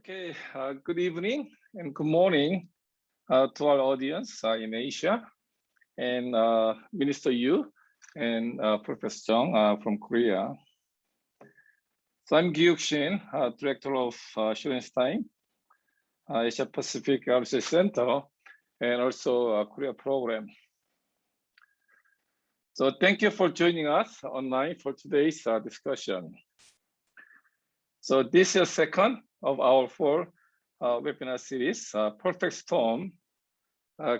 Okay, good evening and good morning to our audience in Asia, and Minister Yoo and Professor Cheong from Korea. So I'm Gyuk Shin, Director of Schoenstein, Asia Pacific Research Center, and also Korea program. So thank you for joining us online for today's discussion. So this is the second of our four webinar series, Perfect Storm,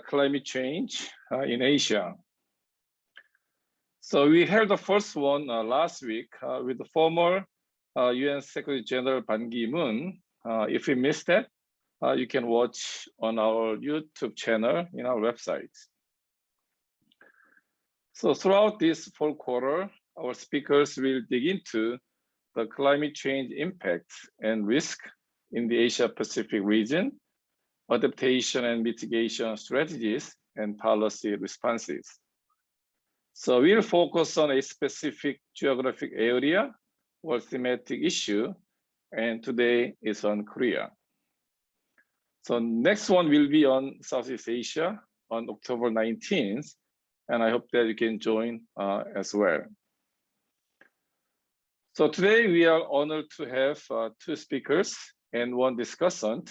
Climate Change in Asia. So we held the first one last week with the former UN Secretary General Ban Ki-moon. If you missed that, you can watch on our YouTube channel in our website. So throughout this full quarter, our speakers will dig into the climate change impact and risk in the Asia Pacific region, adaptation and mitigation strategies, and policy responses. So we'll focus on a specific geographic area or thematic issue, and today is on Korea. So next one will be on Southeast Asia on October 19th, and I hope that you can join as well. So today we are honored to have two speakers and one discussant.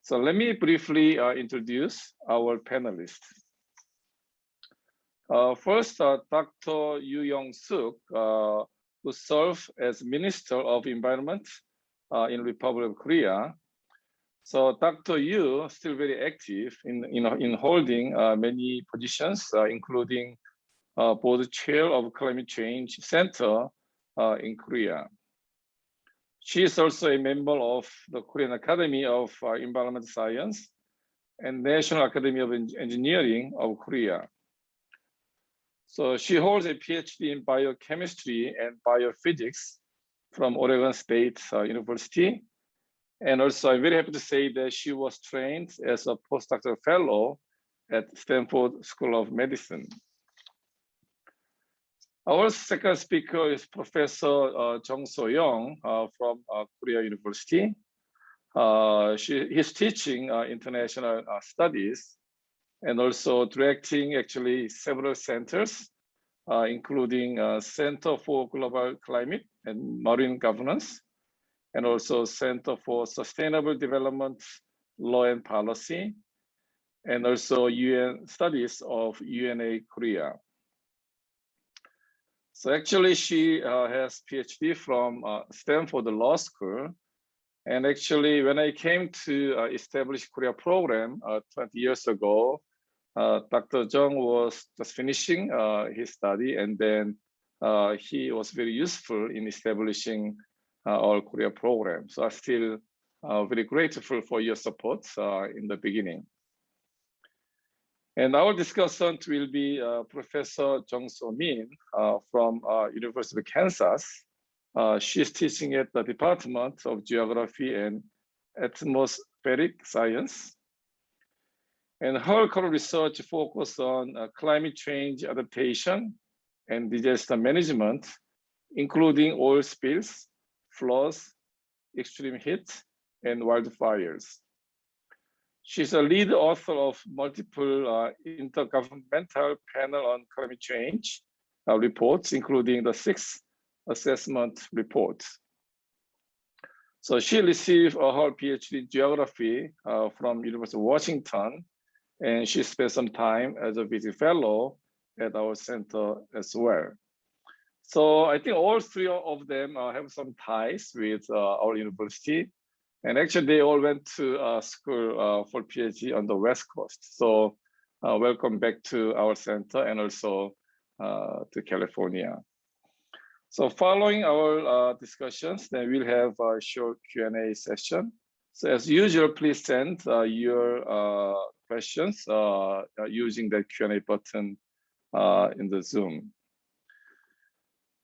So let me briefly introduce our panelists. First, Dr. Yoo-Young Suk, who serves as Minister of Environment in Republic of Korea. So Dr. Yoo is still very active in holding many positions, including board chair of Climate Change Center in Korea. She is also a member of the Korean Academy of Environmental Science and National Academy of Engineering of Korea. So she holds a PhD in biochemistry and biophysics from Oregon State University. And also I'm very happy to say that she was trained as a postdoctoral fellow at Stanford School of Medicine. Our second speaker is Professor Suh-Yong from Korea University. He's teaching international studies and also directing actually several centers, including Center for Global Climate and Marine Governance, and also Center for Sustainable Development, Law and Policy, and also UN Studies of UNA Korea. So actually she has PhD from Stanford Law School. And actually when I came to establish Korea program 20 years ago, Dr. Chung was just finishing his study, and then he was very useful in establishing our Korea program. So I'm still very grateful for your support in the beginning. And our discussant will be Professor Jung So-min from University of Kansas. She's teaching at the Department of Geography and Atmospheric Science. And her current research focuses on climate change adaptation and disaster management, including oil spills, floods, extreme heat, and wildfires. She's a lead author of multiple intergovernmental panel on climate change reports, including the 6th assessment report. So she received her PhD in geography from University of Washington, and she spent some time as a visiting fellow at our center as well. So I think all three of them have some ties with our university. And actually, they all went to school for PhD on the West Coast. So welcome back to our center and also to California. So following our discussions, then we'll have a short Q&A session. So as usual, please send your questions using the Q&A button in the Zoom.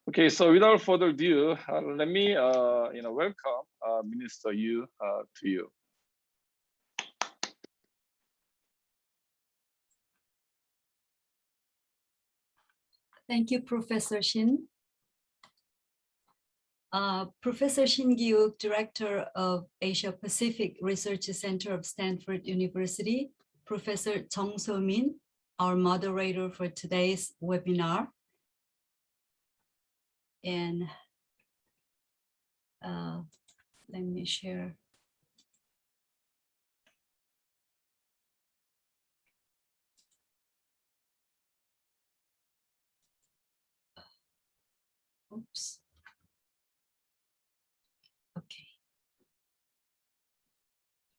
Okay, so without further ado, let me welcome Minister Yoo to you. Thank you, Professor Shin. Professor Sook Yoo, Director of Asia Pacific Research Center of Stanford University, Professor Chung So-min, our moderator for today's webinar. And let me share. Oops. Okay.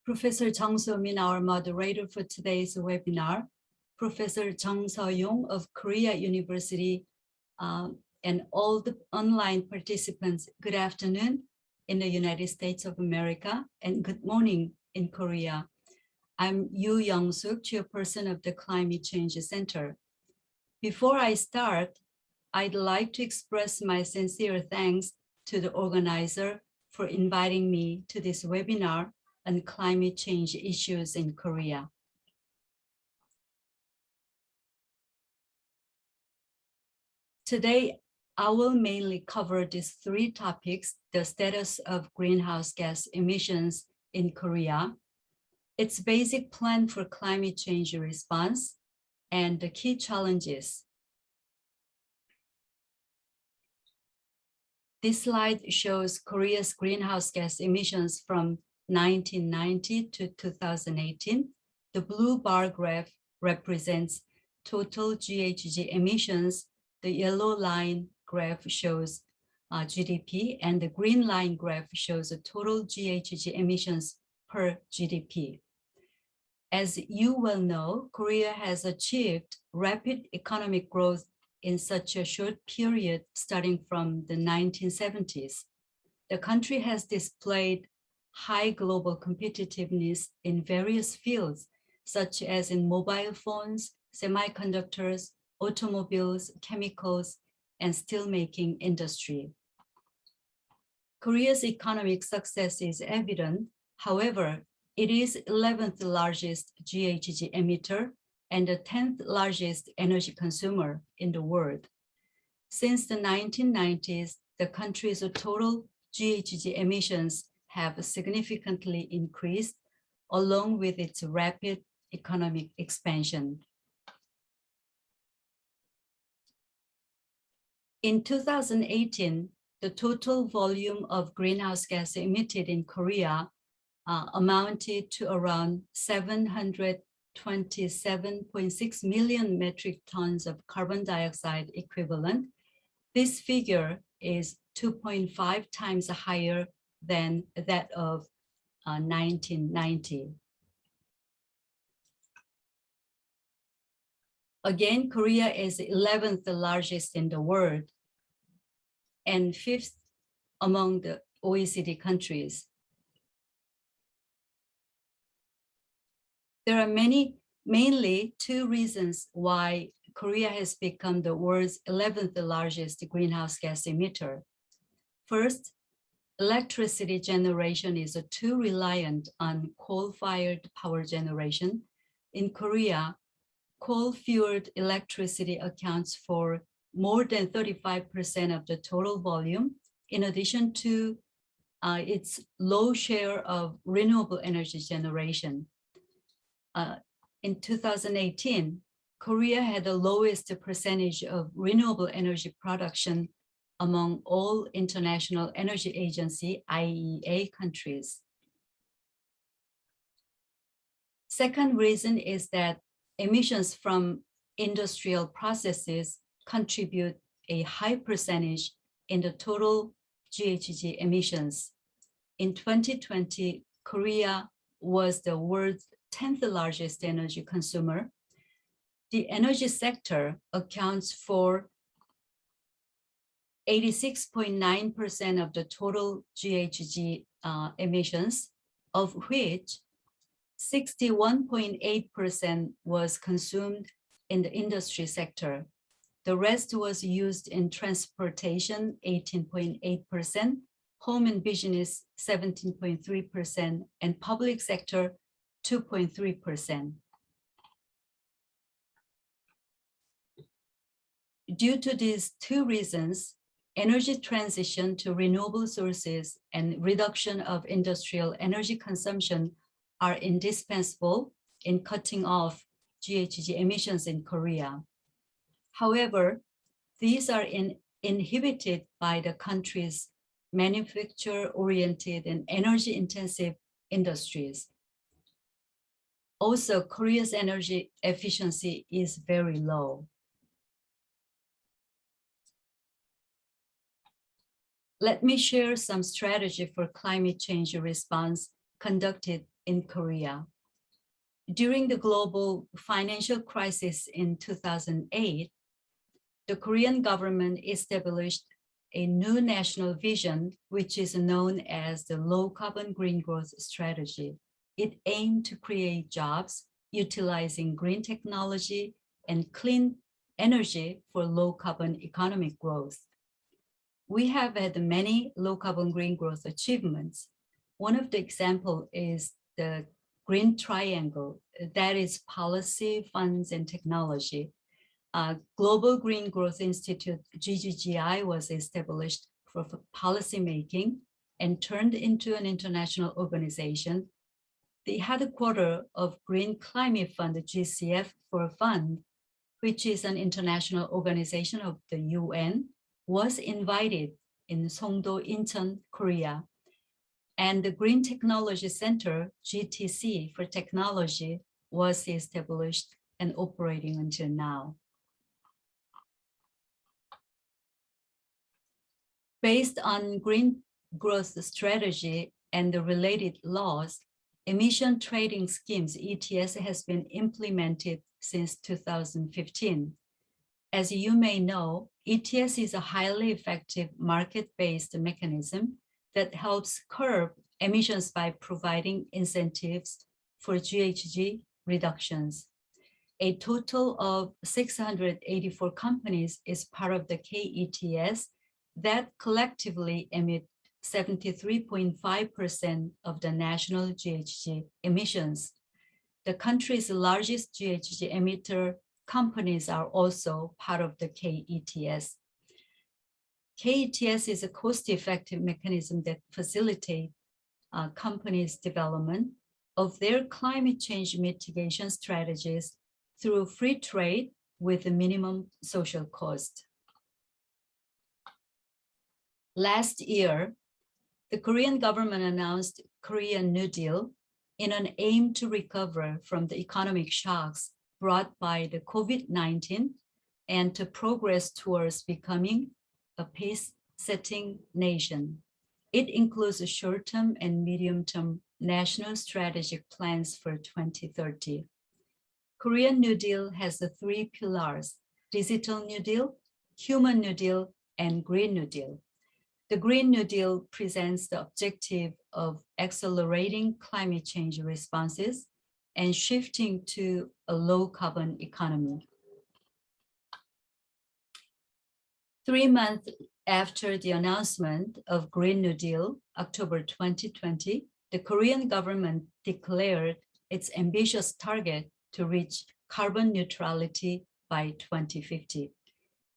Professor Chung So-min, our moderator for today's webinar, Professor Chung Seoul-Yong of Korea University, and all the online participants, good afternoon in the United States of America and good morning in Korea. I'm Yoo Young-suk, chairperson of the Climate Change Center. Before I start, I'd like to express my sincere thanks to the organizer for inviting me to this webinar on climate change issues in Korea. Today, I will mainly cover these three topics: the status of greenhouse gas emissions in Korea, its basic plan for climate change response, and the key challenges. This slide shows Korea's greenhouse gas emissions from 1990 to 2018. The blue bar graph represents total GHG emissions. The yellow line graph shows GDP, and the green line graph shows the total GHG emissions per GDP. As you well know, Korea has achieved rapid economic growth in such a short period starting from the 1970s. The country has displayed high global competitiveness in various fields, such as in mobile phones, semiconductors, automobiles, chemicals, and steelmaking industry. Korea's economic success is evident. However, it is 11th largest GHG emitter and the 10th largest energy consumer in the world. Since the 1990s, the country's total GHG emissions have significantly increased along with its rapid economic expansion. In 2018, the total volume of greenhouse gas emitted in Korea amounted to around 727.6 million metric tons of carbon dioxide equivalent. This figure is 2.5 times higher than that of 1990. Again, Korea is 11th largest in the world and 5th among the OECD countries. There are mainly two reasons why Korea has become the world's 11th largest greenhouse gas emitter. First, electricity generation is too reliant on coal-fired power generation. In Korea, coal-fueled electricity accounts for more than 35% of the total volume, in addition to its low share of renewable energy generation. In 2018, Korea had the lowest percentage of renewable energy production among all International Energy Agency, IEA countries. Second reason is that emissions from industrial processes contribute a high percentage in the total GHG emissions. In 2020, Korea was the world's 10th largest energy consumer. The energy sector accounts for 86.9% of the total GHG emissions, of which 61.8% was consumed in the industry sector. The rest was used in transportation, 18.8%, home and business, 17.3%, and public sector, 2.3%. Due to these two reasons, energy transition to renewable sources and reduction of industrial energy consumption are indispensable in cutting off GHG emissions in Korea. However, these are inhibited by the country's manufacture-oriented and energy-intensive industries. Also, Korea's energy efficiency is very low. Let me share some strategy for climate change response conducted in Korea. During the global financial crisis in 2008, the Korean government established a new national vision, which is known as the Low Carbon Green Growth Strategy. It aimed to create jobs utilizing green technology and clean energy for low carbon economic growth. We have had many low carbon green growth achievements. One of the examples is the Green Triangle, that is policy, funds, and technology. Global Green Growth Institute, GGGI, was established for policy making and turned into an international organization. The headquarters of Green Climate Fund, the GCF for Fund, which is an international organization of the UN, was invited in Songdo, Incheon, Korea. And the Green Technology Center, GTC for technology, was established and operating until now. Based on green growth strategy and the related laws, emission trading schemes, ETS, has been implemented since 2015. As you may know, ETS is a highly effective market-based mechanism that helps curb emissions by providing incentives for GHG reductions. A total of 684 companies is part of the KETS that collectively emit 73.5% of the national GHG emissions. The country's largest GHG emitter companies are also part of the KETS. KETS is a cost-effective mechanism that facilitates companies' development of their climate change mitigation strategies through free trade with a minimum social cost. Last year, the Korean government announced Korean New Deal in an aim to recover from the economic shocks brought by the COVID-19 and to progress towards becoming a pace-setting nation. It includes short-term and medium-term national strategic plans for 2030. Korean New Deal has the three pillars: Digital New Deal, Human New Deal, and Green New Deal. The Green New Deal presents the objective of accelerating climate change responses and shifting to a low-carbon economy. 3 months after the announcement of Green New Deal, October 2020, the Korean government declared its ambitious target to reach carbon neutrality by 2050.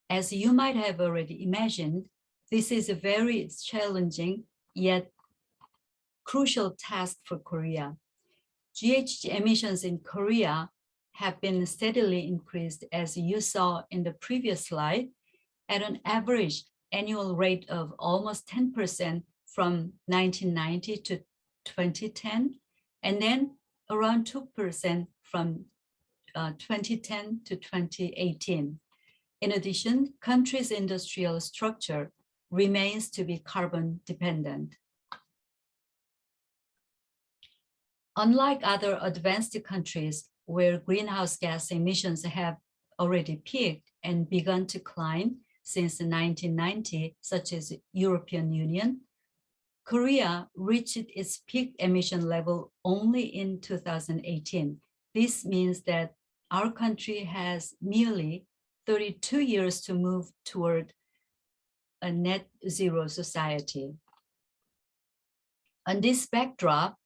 As you might have already imagined, this is a very challenging yet crucial task for Korea. GHG emissions in Korea have been steadily increased, as you saw in the previous slide, at an average annual rate of almost 10% from 1990 to 2010, and then around 2% from 2010 to 2018. In addition, country's industrial structure remains to be carbon dependent. Unlike other advanced countries where greenhouse gas emissions have already peaked and begun to climb since 1990, such as European Union, Korea reached its peak emission level only in 2018. This means that our country has nearly 32 years to move toward a net zero society. On this backdrop,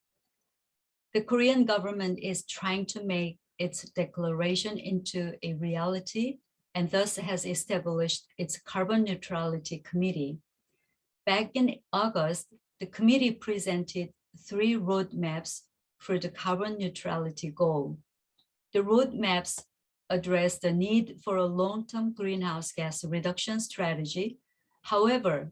the Korean government is trying to make its declaration into a reality and thus has established its Carbon Neutrality Committee. Back in August, the committee presented 3 roadmaps for the carbon neutrality goal. The roadmaps address the need for a long-term greenhouse gas reduction strategy. However,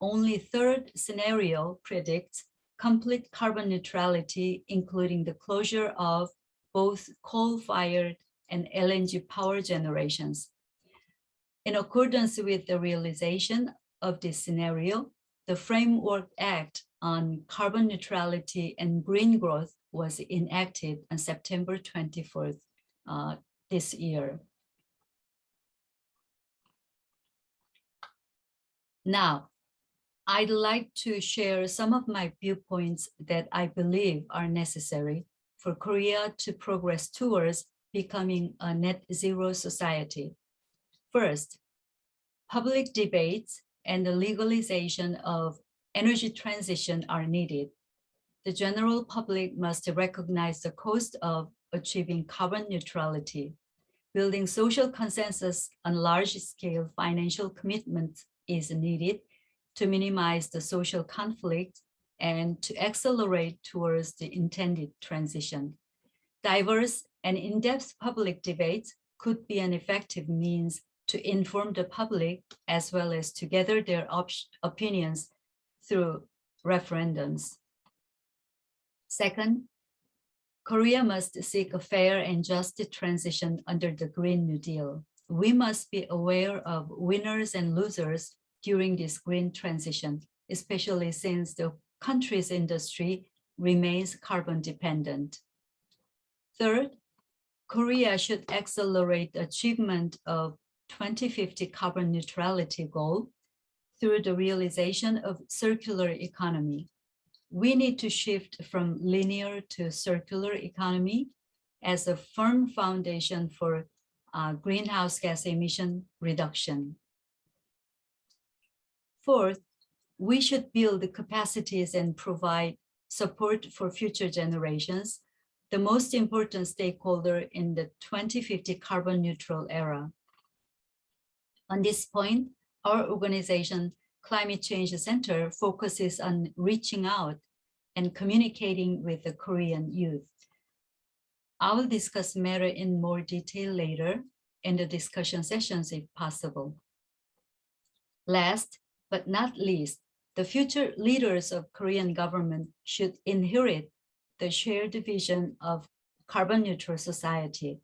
only third scenario predicts complete carbon neutrality, including the closure of both coal-fired and LNG power generations. In accordance with the realization of this scenario, the Framework Act on Carbon Neutrality and Green Growth was enacted on September 24th this year. Now, I'd like to share some of my viewpoints that I believe are necessary for Korea to progress towards becoming a net zero society. First, public debates and the legalization of energy transition are needed. The general public must recognize the cost of achieving carbon neutrality. Building social consensus on large-scale financial commitment is needed to minimize the social conflict and to accelerate towards the intended transition. Diverse and in-depth public debates could be an effective means to inform the public as well as to gather their opinions through referendums. Second, Korea must seek a fair and just transition under the Green New Deal. We must be aware of winners and losers during this green transition, especially since the country's industry remains carbon dependent. Third, Korea should accelerate the achievement of 2050 carbon neutrality goal through the realization of circular economy. We need to shift from linear to circular economy as a firm foundation for greenhouse gas emission reduction. Fourth, we should build the capacities and provide support for future generations, the most important stakeholder in the 2050 carbon neutral era. On this point, our organization, Climate Change Center, focuses on reaching out and communicating with the Korean youth. I will discuss matter in more detail later in the discussion sessions if possible. Last but not least, the future leaders of Korean government should inherit the shared vision of carbon neutral society.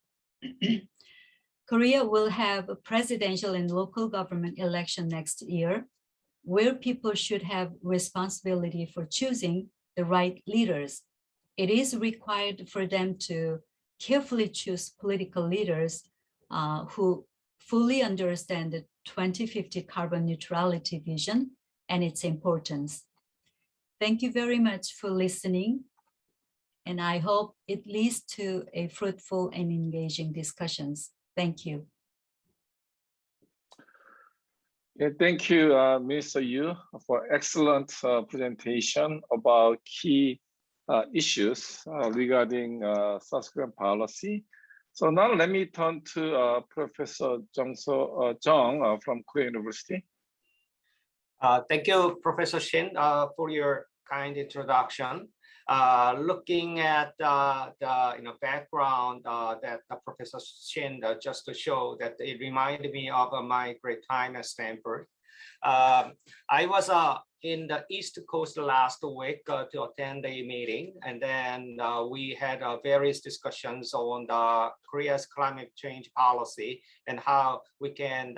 Korea will have a presidential and local government election next year, where people should have responsibility for choosing the right leaders. It is required for them to carefully choose political leaders who fully understand the 2050 carbon neutrality vision and its importance. Thank you very much for listening, and I hope it leads to a fruitful and engaging discussions. Thank you. Yeah, thank you, Mr. Yoo, for excellent presentation about key issues regarding South Korean policy. So now let me turn to Professor Chung from Korean University. Thank you, Professor Shin, for your kind introduction. Looking at the background that Professor Shin just to show that it reminded me of my great time at Stanford. I was in the East Coast last week to attend a meeting, and then we had various discussions on Korea's climate change policy and how we can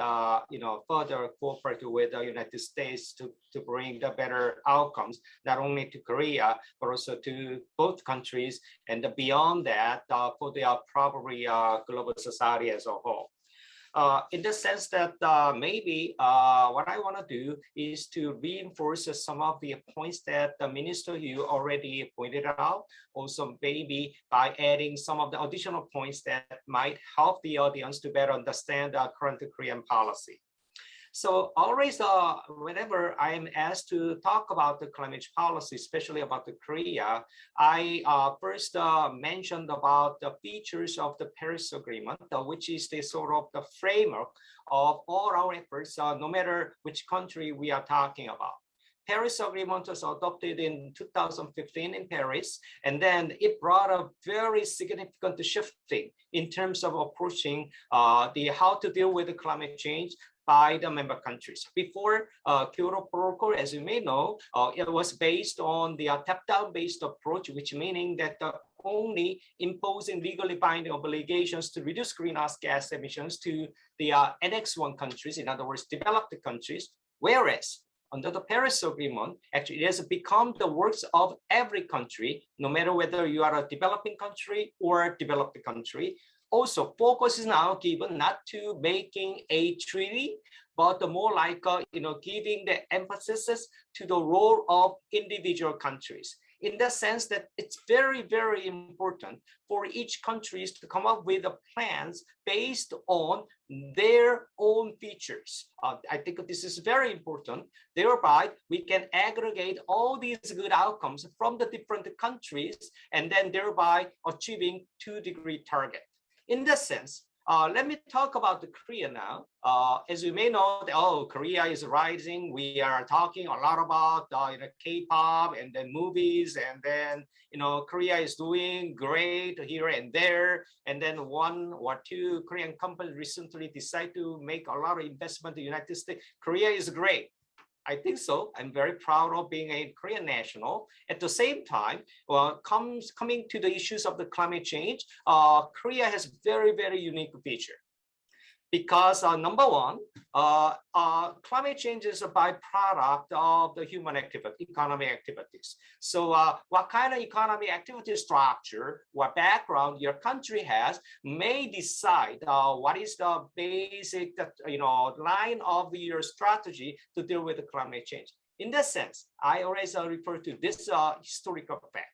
further cooperate with the United States to bring the better outcomes, not only to Korea, but also to both countries, and beyond that, for the probably global society as a whole. In the sense that maybe what I want to do is to reinforce some of the points that the Minister Yoo already pointed out, also maybe by adding some of the additional points that might help the audience to better understand the current Korean policy. So always, whenever I am asked to talk about the climate change policy, especially about the Korea, I first mentioned about the features of the Paris Agreement, which is the sort of the framework of all our efforts, no matter which country we are talking about. Paris Agreement was adopted in 2015 in Paris, and then it brought a very significant shifting in terms of approaching the how to deal with the climate change by the member countries. Before Kyoto Protocol, as you may know, it was based on the top-down based approach, which meaning that only imposing legally binding obligations to reduce greenhouse gas emissions to the Annex 1 countries, in other words, developed countries, whereas under the Paris Agreement, actually it has become the works of every country, no matter whether you are a developing country or a developed country. Also, focus is now given not to making a treaty, but more like giving the emphasis to the role of individual countries. In the sense that it's very, very important for each countries to come up with plans based on their own features. I think this is very important. Thereby, we can aggregate all these good outcomes from the different countries and then thereby achieving 2-degree target. In that sense, let me talk about the Korea now. As you may know, Korea is rising. We are talking a lot about K-pop and then movies, and then Korea is doing great here and there. And then 1 or 2 Korean companies recently decided to make a lot of investment in the United States. Korea is great. I think so. I'm very proud of being a Korean national. At the same time, coming to the issues of the climate change, Korea has very, very unique feature. Because number one, climate change is a byproduct of the human activity, economic activities. So what kind of economic activity structure, what background your country has may decide what is the basic line of your strategy to deal with the climate change. In that sense, I always refer to this historical fact.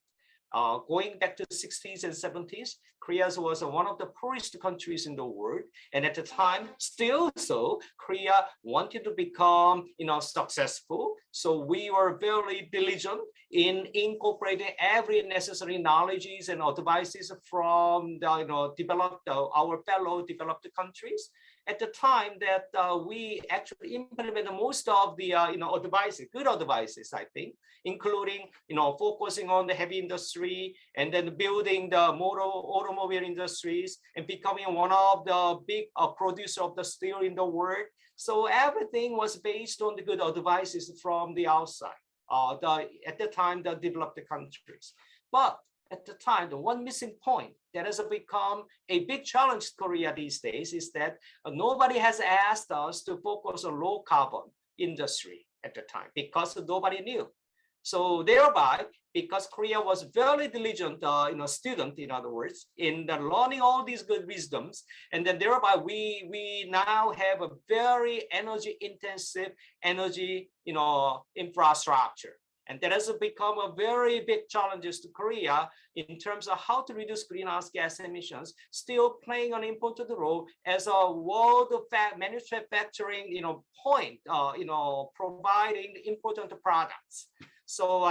Going back to the 60s and 70s, Korea was one of the poorest countries in the world. And at the time, still so, Korea wanted to become successful. So we were very diligent in incorporating every necessary knowledges and advices from our fellow developed countries. At the time that we actually implemented most of the advices, good advices, I think, including focusing on the heavy industry and then building the automobile industries and becoming one of the big producer of the steel in the world. So everything was based on the good advices from the outside. At the time, the developed countries, but at the time, the one missing point that has become a big challenge to Korea these days is that nobody has asked us to focus on low carbon industry at the time because nobody knew. So thereby, because Korea was very diligent student, in other words, in the learning all these good wisdoms, and then thereby we now have a very energy intensive infrastructure. And that has become a very big challenge to Korea in terms of how to reduce greenhouse gas emissions, still playing an important role as a world manufacturing point, providing important products. So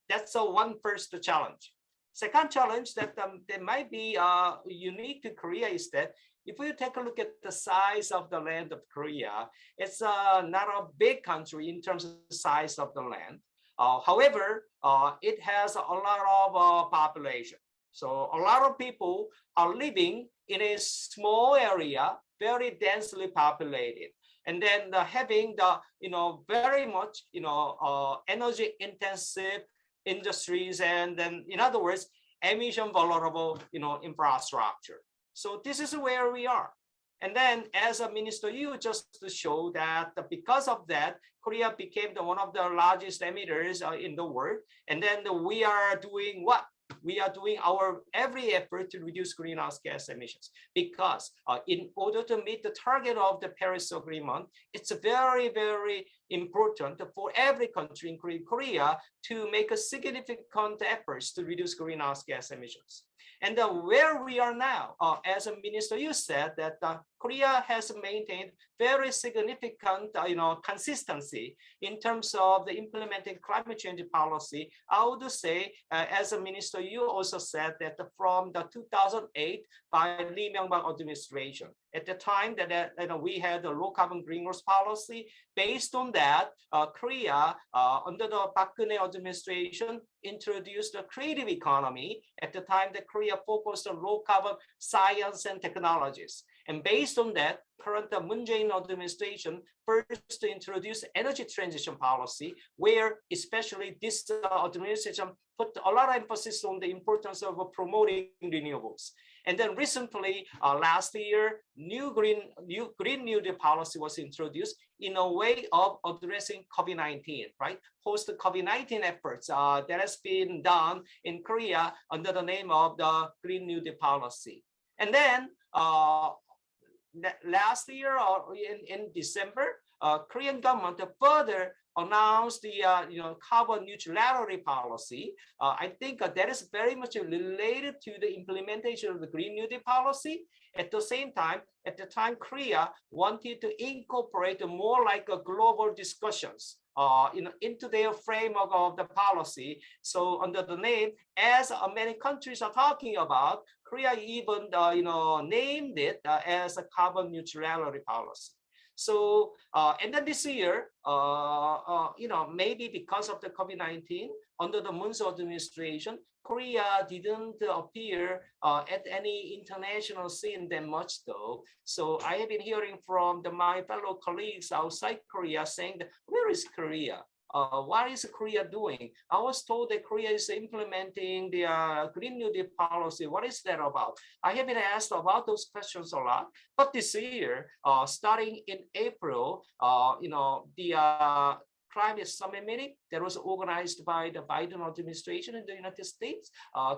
that's one first challenge. Second challenge that might be unique to Korea is that if we take a look at the size of the land of Korea, it's not a big country in terms of the size of the land. However, it has a lot of population. So a lot of people are living in a small area, very densely populated. And then having the, very much, energy intensive industries, and then, in other words, emission vulnerable, infrastructure. So this is where we are. And then as a Minister Yoo just to show that because of that, Korea became one of the largest emitters in the world. And then we are doing what? We are doing our every effort to reduce greenhouse gas emissions, because in order to meet the target of the Paris Agreement, it's very, very important for every country, including Korea, to make a significant efforts to reduce greenhouse gas emissions. And where we are now, as a minister, you said that Korea has maintained very significant, consistency in terms of the implementing climate change policy. I would say, as a minister, you also said that from the 2008 by Lee Myung-bak administration, at the time that we had the low carbon greenhouse policy. Based on that, Korea, under the Park Geun-hye administration, introduced the creative economy. At the time that Korea focused on low carbon science and technologies. And based on that, current Moon Jae-in administration first introduced energy transition policy, where especially this administration put a lot of emphasis on the importance of promoting renewables. And then recently, last year, Green New Deal policy was introduced in a way of addressing COVID-19, right? Post-COVID-19 efforts that has been done in Korea under the name of the Green New Deal policy. And then last year, in December, Korean government further announced the carbon neutrality policy. I think that is very much related to the implementation of the Green New Deal policy. At the same time, at the time, Korea wanted to incorporate more like a global discussions into their framework of the policy. So under the name, as many countries are talking about, Korea even named it as a carbon neutrality policy. So, and then this year, maybe because of the COVID-19, under the Moon's administration, Korea didn't appear at any international scene that much though. So I have been hearing from my fellow colleagues outside Korea saying that, where is Korea? What is Korea doing? I was told that Korea is implementing the Green New Deal policy. What is that about? I have been asked about those questions a lot. But this year, starting in April, the climate summit meeting that was organized by the Biden administration in the United States,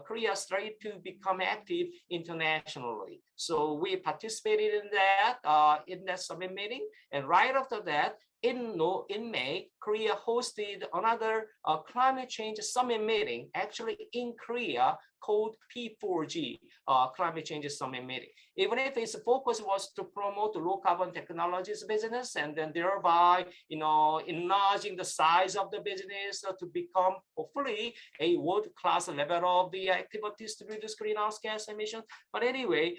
Korea started to become active internationally. So we participated in that summit meeting. And right after that, in May, Korea hosted another climate change summit meeting, actually in Korea, called P4G, climate change summit meeting. Even if its focus was to promote low carbon technologies business and then thereby, enlarging the size of the business to become hopefully a world-class level of the activities to reduce greenhouse gas emissions. But anyway,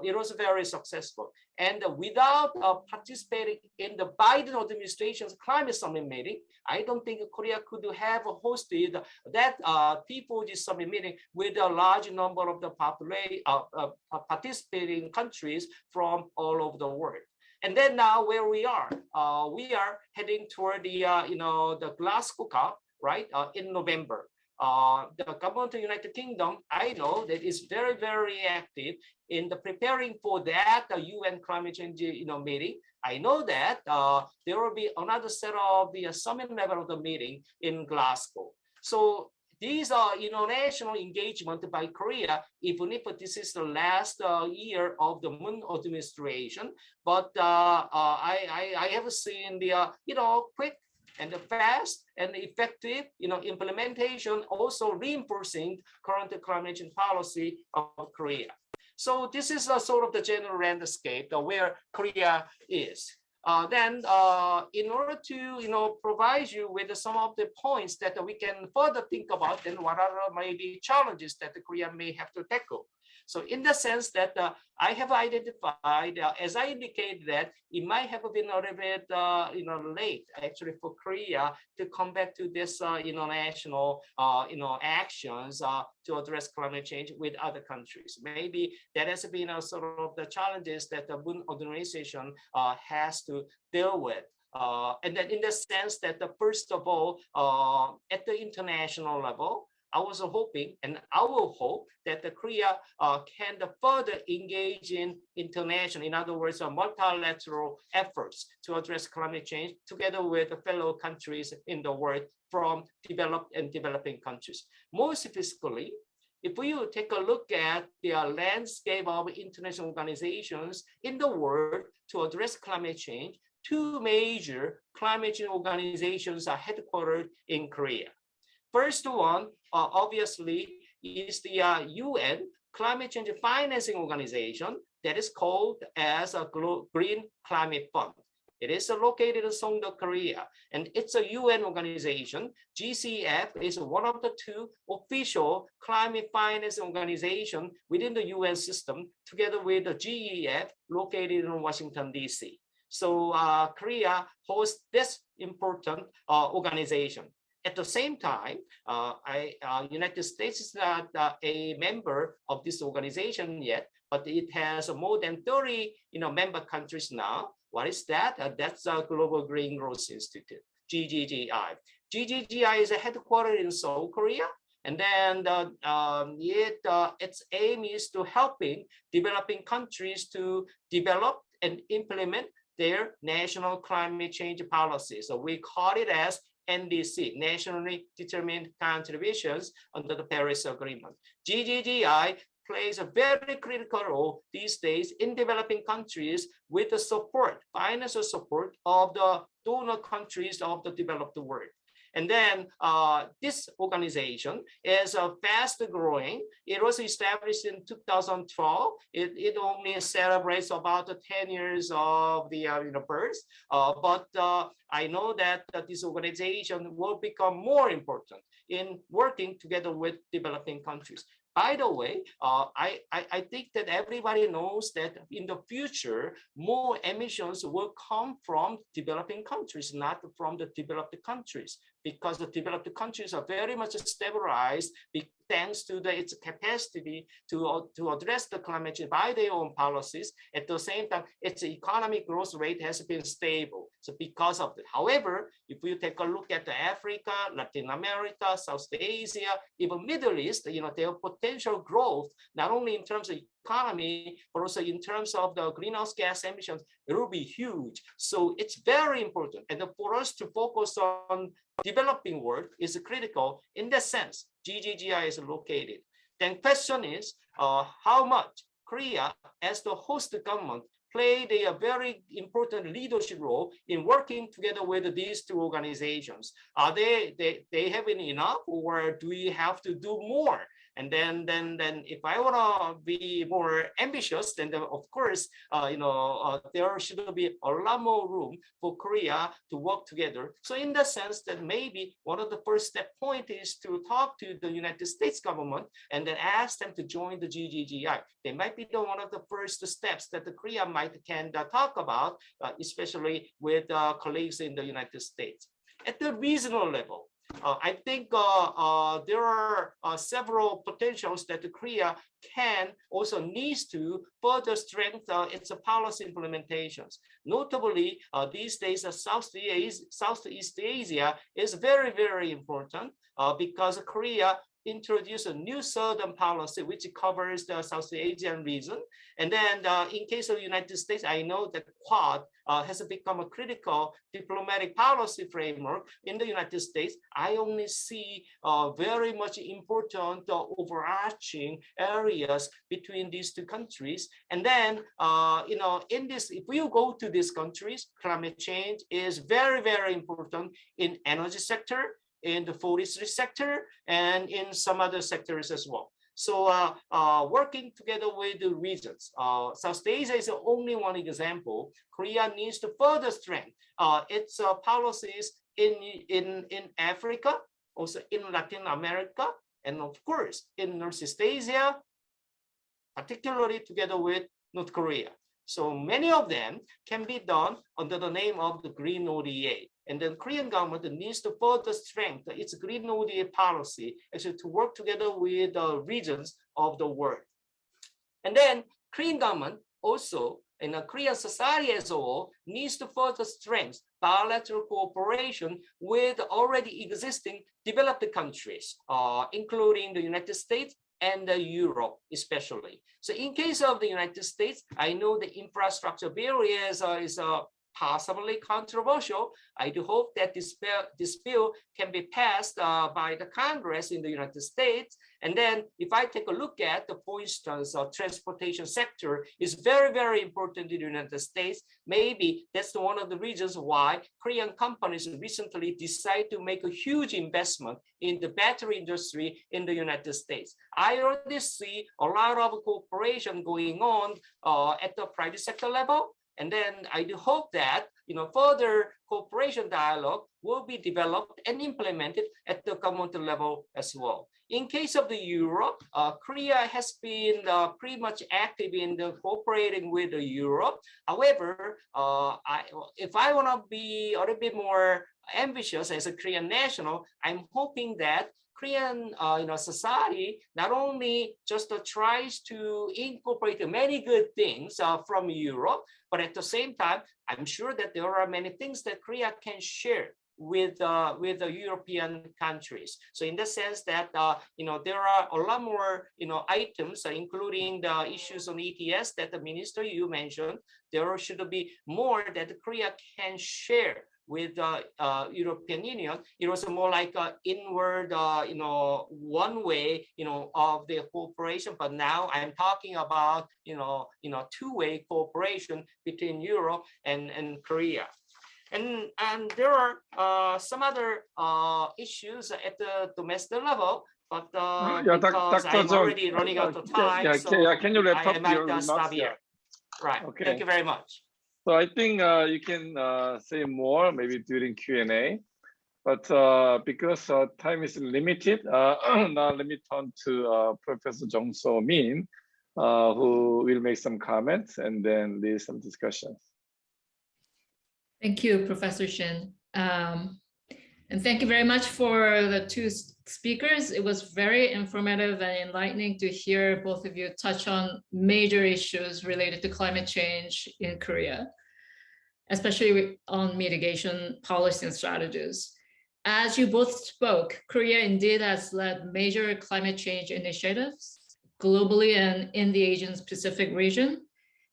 it was very successful. And without participating in the Biden administration's climate summit meeting, I don't think Korea could have hosted that P4G summit meeting with a large number of the participating countries from all over the world. And then now where we are heading toward the Glasgow COP, right, in November. The government of the United Kingdom, I know that is very, very active in the preparing for that UN climate change meeting. I know that there will be another set of the summit level of the meeting in Glasgow. So these are international engagement by Korea, even if this is the last year of the Moon administration. But I have seen the quick and the fast and effective implementation, also reinforcing current climate change policy of Korea. So this is sort of the general landscape where Korea is. Then in order to provide you with some of the points that we can further think about, then what are maybe challenges that Korea may have to tackle. So in the sense that I have identified, as I indicated, that it might have been a little bit late actually for Korea to come back to this international actions to address climate change with other countries. Maybe that has been a sort of the challenges that the Moon organization has to deal with. And then in the sense that first of all, at the international level, I was hoping, and I will hope, that the Korea can further engage in international, in other words, multilateral efforts to address climate change together with the fellow countries in the world from developed and developing countries. More specifically, if you take a look at the landscape of international organizations in the world to address climate change, two major climate change organizations are headquartered in Korea. First one, obviously, is the UN, climate change financing organization that is called as a Green Climate Fund. It is located in Seoul, Korea, and it's a UN organization. GCF is one of the two official climate finance organizations within the UN system, together with the GEF located in Washington, D.C. So Korea hosts this important organization. At the same time, United States is not a member of this organization yet, but it has more than 30 member countries now. What is that? That's a Global Green Growth Institute, GGGI. GGGI is headquartered in Seoul, Korea, and then its aim is to helping developing countries to develop and implement their national climate change policy. So we call it as NDC, Nationally Determined Contributions under the Paris Agreement. GGGI plays a very critical role these days in developing countries with the support, financial support of the donor countries of the developed world. And then this organization is fast growing. It was established in 2012. It only celebrates about 10 years of the birth. But I know that this organization will become more important in working together with developing countries. By the way, I think that everybody knows that in the future, more emissions will come from developing countries, not from the developed countries, because the developed countries are very much stabilized thanks to its capacity to address the climate change by their own policies. At the same time, its economic growth rate has been stable. So because of that. However, if you take a look at Africa, Latin America, South Asia, even Middle East, their potential growth, not only in terms of economy, but also in terms of the greenhouse gas emissions, it will be huge. So it's very important. And for us to focus on developing world is critical. In that sense, GGGI is located. Then question is, how much Korea as the host government played a very important leadership role in working together with these two organizations. Are they having enough, or do we have to do more? And then if I want to be more ambitious, then of course, there should be a lot more room for Korea to work together. So in the sense that maybe one of the first step point is to talk to the United States government and then ask them to join the GGGI. They might be one of the first steps that the Korea can talk about, especially with colleagues in the United States. At the regional level, I think there are several potentials that Korea needs to further strengthen its policy implementations. Notably, these days, Southeast Asia is very, very important because Korea introduce a new southern policy which covers the South Asian region. And then in case of the United States, I know that Quad has become a critical diplomatic policy framework in the United States. I only see very much important overarching areas between these two countries. And then, if you go to these countries, climate change is very, very important in energy sector, in the forestry sector, and in some other sectors as well. So working together with the regions, South Asia is only one example. Korea needs to further strengthen its policies in Africa, also in Latin America, and of course in Northeast Asia, particularly together with North Korea. So many of them can be done under the name of the Green ODA. And then Korean government needs to further strengthen its Green ODA policy, actually to work together with the regions of the world. And then Korean government also, and Korean society as a whole, needs to further strengthen bilateral cooperation with already existing developed countries, including the United States and Europe especially. So in case of the United States, I know the infrastructure bill is possibly controversial. I do hope that this bill can be passed by the Congress in the United States. And then if I take a look at, for instance, transportation sector is very, very important in the United States. Maybe that's one of the reasons why Korean companies recently decided to make a huge investment in the battery industry in the United States. I already see a lot of cooperation going on at the private sector level. And then I do hope that further cooperation dialogue will be developed and implemented at the government level as well. In case of the Europe, Korea has been pretty much active in cooperating with Europe. However, if I want to be a little bit more ambitious as a Korean national, I'm hoping that Korean society not only just tries to incorporate many good things from Europe, but at the same time, I'm sure that there are many things that Korea can share with the European countries. So in the sense that there are a lot more items, including the issues on ETS that the minister you mentioned. There should be more that Korea can share with the European Union. It was more like an inward, one way, of the cooperation. But now I'm talking about, two-way cooperation between Europe and Korea. And there are some other issues at the domestic level, but because I'm already running out of time, can you wrap up I your might stop remarks? here. Right. Okay. Thank you very much. So I think you can say more maybe during Q&A, but because time is limited, now let me turn to Professor Jung-So Min, who will make some comments and then lead some discussions. Thank you, Professor Shin. And thank you very much for the two speakers. It was very informative and enlightening to hear both of you touch on major issues related to climate change in Korea, especially on mitigation policy and strategies. As you both spoke, Korea indeed has led major climate change initiatives globally and in the Asian Pacific region.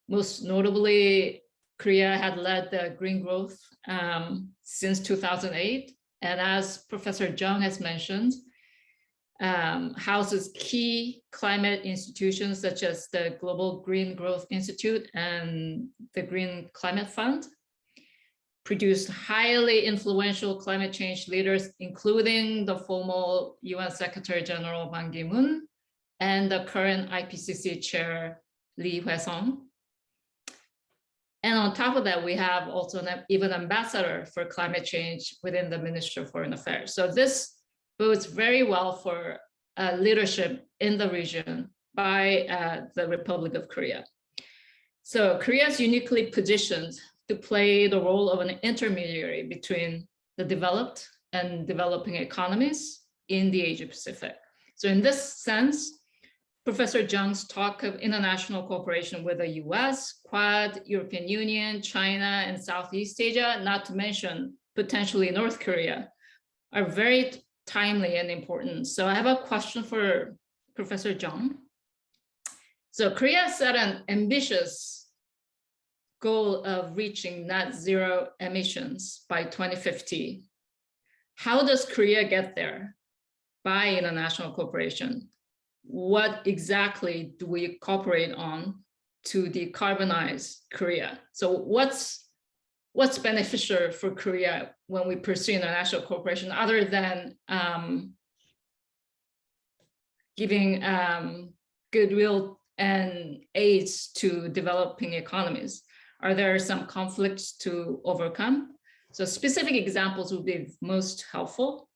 Most notably, Korea had led the green growth since 2008. And as Professor Chung has mentioned, houses key climate institutions such as the Global Green Growth Institute and the Green Climate Fund, produced highly influential climate change leaders, including the former UN Secretary General Ban Ki-moon and the current IPCC Chair Lee Hwae-sung. And on top of that, we have also an even ambassador for climate change within the Ministry of Foreign Affairs. So this bodes very well for leadership in the region by the Republic of Korea. So Korea is uniquely positioned to play the role of an intermediary between the developed and developing economies in the Asia Pacific. So in this sense, Professor Jung's talk of international cooperation with the US, Quad, European Union, China, and Southeast Asia, not to mention potentially North Korea, are very timely and important. So I have a question for Professor Jung. So Korea set an ambitious goal of reaching net zero emissions by 2050. How does Korea get there? By international cooperation. What exactly do we cooperate on to decarbonize Korea? So what's beneficial for Korea when we pursue international cooperation other than giving goodwill and aids to developing economies? Are there some conflicts to overcome? So specific examples would be most helpful.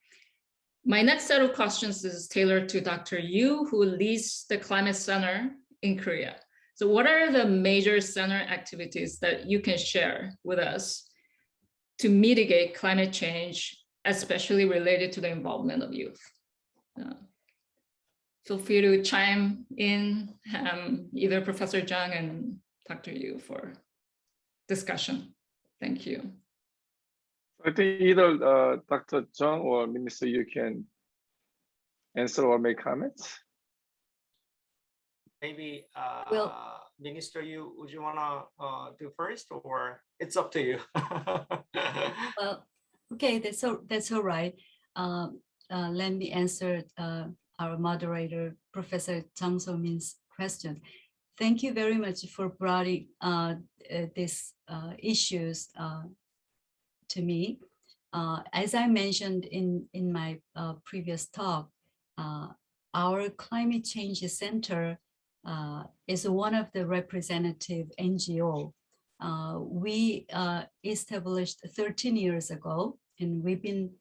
My next set of questions is tailored to Dr. Yoo, who leads the Climate Center in Korea. So what are the major center activities that you can share with us to mitigate climate change, especially related to the involvement of youth? Feel free to chime in, either Professor Chung and Dr. Yoo for discussion. Thank you. I think either Dr. Chung or Minister Yoo can answer or make comments. Maybe Minister, would you wanna do first, or it's up to you? Well, okay, that's all right. Let me answer our moderator, Professor Chung So-min's question. Thank you very much for bringing these issues to me. As I mentioned in my previous talk, our Climate Change Center is one of the representative NGO. We established 13 years ago, and we've been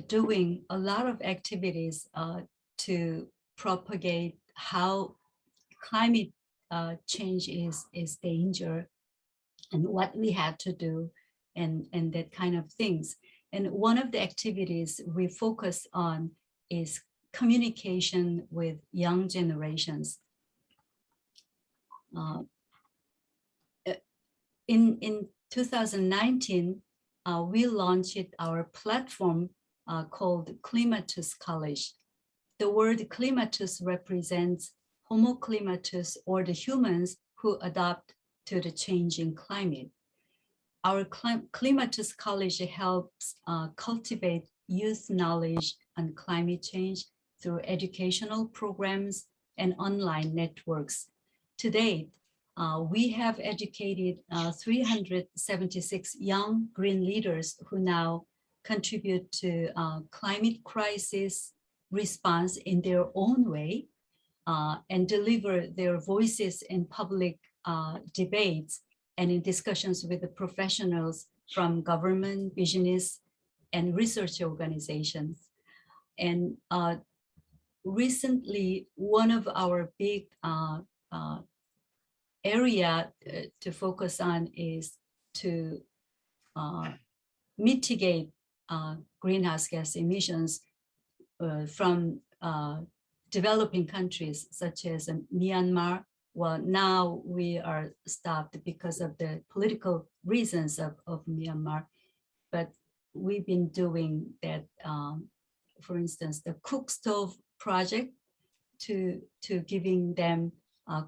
doing a lot of activities to propagate how climate change is danger and what we have to do and that kind of things. And one of the activities we focus on is communication with young generations. In 2019, we launched our platform called Climatus College. The word climatus represents Homo climatus, or the humans who adapt to the changing climate. Our Climatus College helps cultivate youth knowledge on climate change through educational programs and online networks. To date, we have educated 376 young green leaders who now contribute to climate crisis response in their own way and deliver their voices in public debates and in discussions with the professionals from government, business, and research organizations. And recently, one of our big area to focus on is to mitigate greenhouse gas emissions from developing countries such as Myanmar. Well, now we are stopped because of the political reasons of Myanmar, but we've been doing that, for instance, the cook stove project to giving them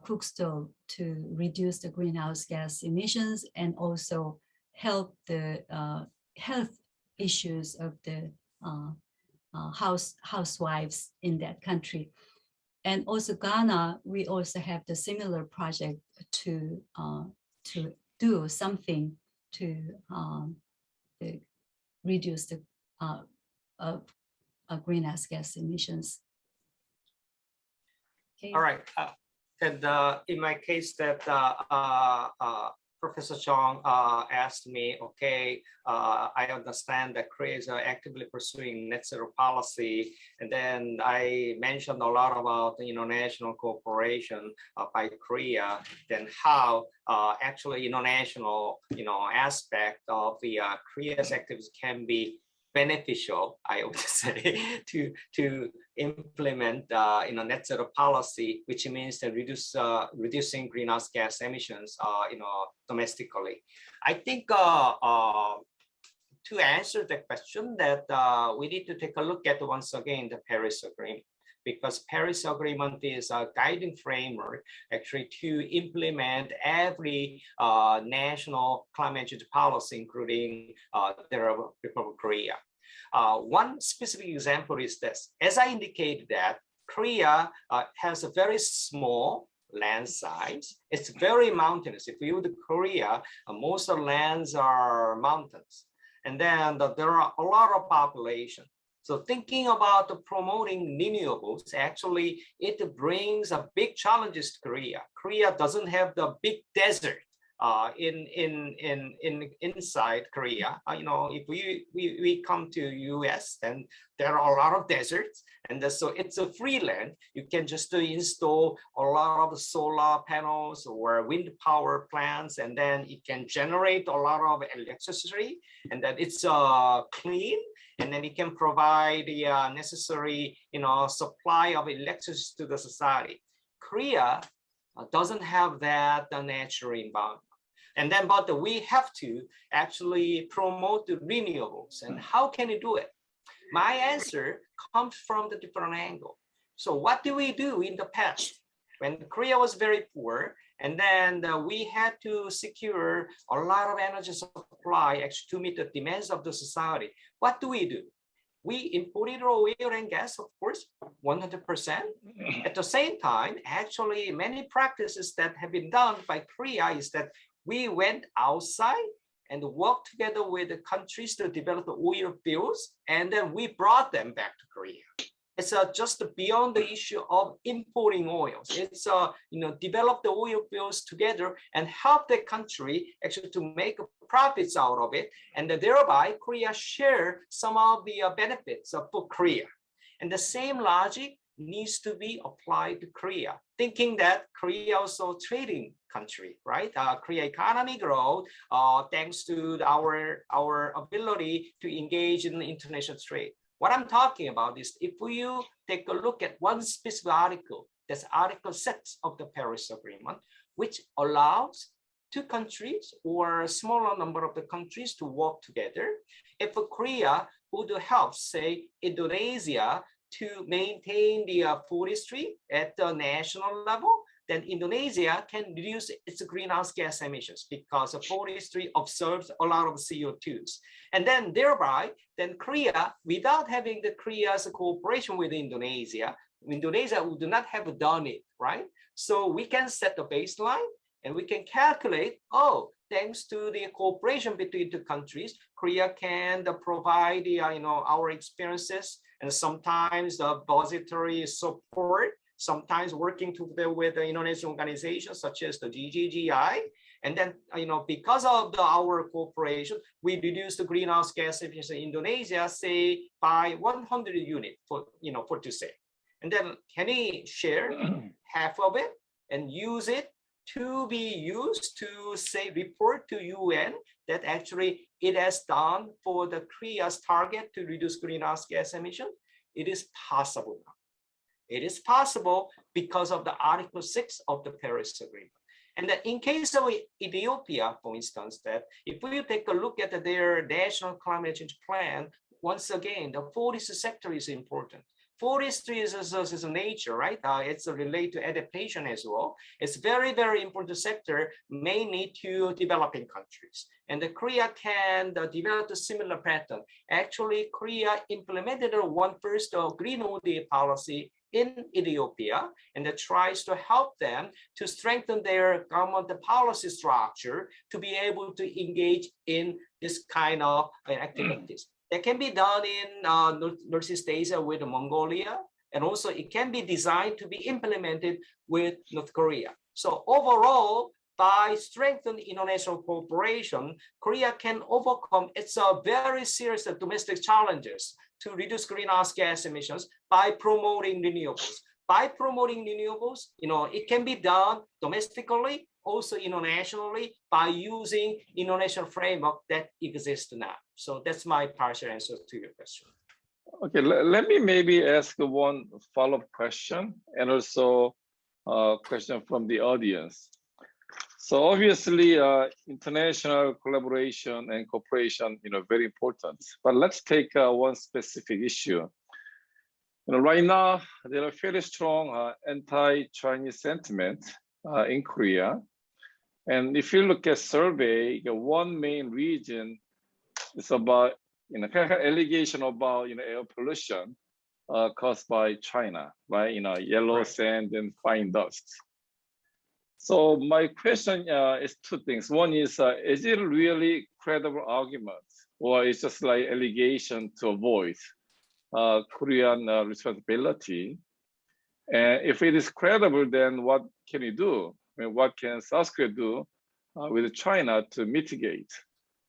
cook stove to reduce the greenhouse gas emissions and also help the health issues of the housewives in that country. And also Ghana, we also have the similar project to do something to reduce the greenhouse gas emissions. Okay. All right. And in my case that Professor Cheong asked me, okay, I understand that Korea is actively pursuing net zero policy. And then I mentioned a lot about the international cooperation by Korea, then how actually international aspect of the Korea's activities can be beneficial, I would say, to implement net zero policy, which means that reducing greenhouse gas emissions domestically. I think to answer the question that we need to take a look at once again the Paris Agreement, because Paris Agreement is a guiding framework actually to implement every national climate change policy, including the Republic of Korea. One specific example is this. As I indicated that Korea has a very small land size. It's very mountainous. If you look at Korea, most of the lands are mountains. And then there are a lot of population. So thinking about promoting renewables, actually, it brings a big challenges to Korea. Korea doesn't have the big desert inside Korea. If we come to US, then there are a lot of deserts, and so it's a free land. You can just install a lot of solar panels or wind power plants, and then it can generate a lot of electricity, and that it's clean. And then it can provide the necessary, supply of electricity to the society. Korea doesn't have that natural environment. And then, but we have to actually promote the renewables. And how can we do it? My answer comes from the different angle. So what do we do in the past? When Korea was very poor, And then we had to secure a lot of energy supply actually to meet the demands of the society. What do? We imported oil and gas, of course, 100%. At the same time, actually, many practices that have been done by Korea is that we went outside and worked together with the countries to develop the oil fields, and then we brought them back to Korea. It's just beyond the issue of importing oils. It's develop the oil fields together and help the country actually to make profits out of it, and thereby Korea share some of the benefits for Korea. And the same logic needs to be applied to Korea, thinking that Korea also trading country, right? Korea economy growth thanks to our ability to engage in international trade. What I'm talking about is if you take a look at one specific article, that's Article 6 of the Paris Agreement, which allows two countries or a smaller number of the countries to work together. If Korea would help, say, Indonesia to maintain the forestry at the national level, then Indonesia can reduce its greenhouse gas emissions because the forestry absorbs a lot of CO2s. And then thereby, then Korea, without having the Korea's cooperation with Indonesia would not have done it, right? So we can set the baseline and we can calculate, thanks to the cooperation between the countries, Korea can provide our experiences and sometimes the budgetary support, sometimes working together with the international organizations such as the GGGI. And then, because of our cooperation, we reduced the greenhouse gas emissions in Indonesia, say, by 100 units for to say. And then can we share half of it and use it to be used to, say, report to UN that actually it has done for the Korea's target to reduce greenhouse gas emissions? It is possible now. It is possible because of the Article 6 of the Paris Agreement. And that in case of Ethiopia, for instance, that if we take a look at their national climate change plan, once again, the forest sector is important. Forestry is a nature, right? It's related to adaptation as well. It's very, very important sector, mainly to developing countries. And Korea can develop a similar pattern. Actually, Korea implemented one first Green New Deal policy in Ethiopia, and that tries to help them to strengthen their government policy structure to be able to engage in this kind of activities. That can be done in Northeast Asia with Mongolia, and also it can be designed to be implemented with North Korea. So overall, by strengthening international cooperation, Korea can overcome its very serious domestic challenges to reduce greenhouse gas emissions by promoting renewables. By promoting renewables, it can be done domestically, also internationally, by using international framework that exists now. So that's my partial answer to your question. Okay, let me maybe ask one follow-up question and also a question from the audience. So obviously, international collaboration and cooperation, very important. But let's take one specific issue. Right now, there are fairly strong anti-Chinese sentiment in Korea. And if you look at survey, one main reason is about, kind of allegation about, air pollution caused by China, right? Yellow sand and fine dust. So my question is two things. One is it really credible argument, or it's just like allegation to avoid Korean responsibility? And if it is credible, then what can you do? What can South Korea do with China to mitigate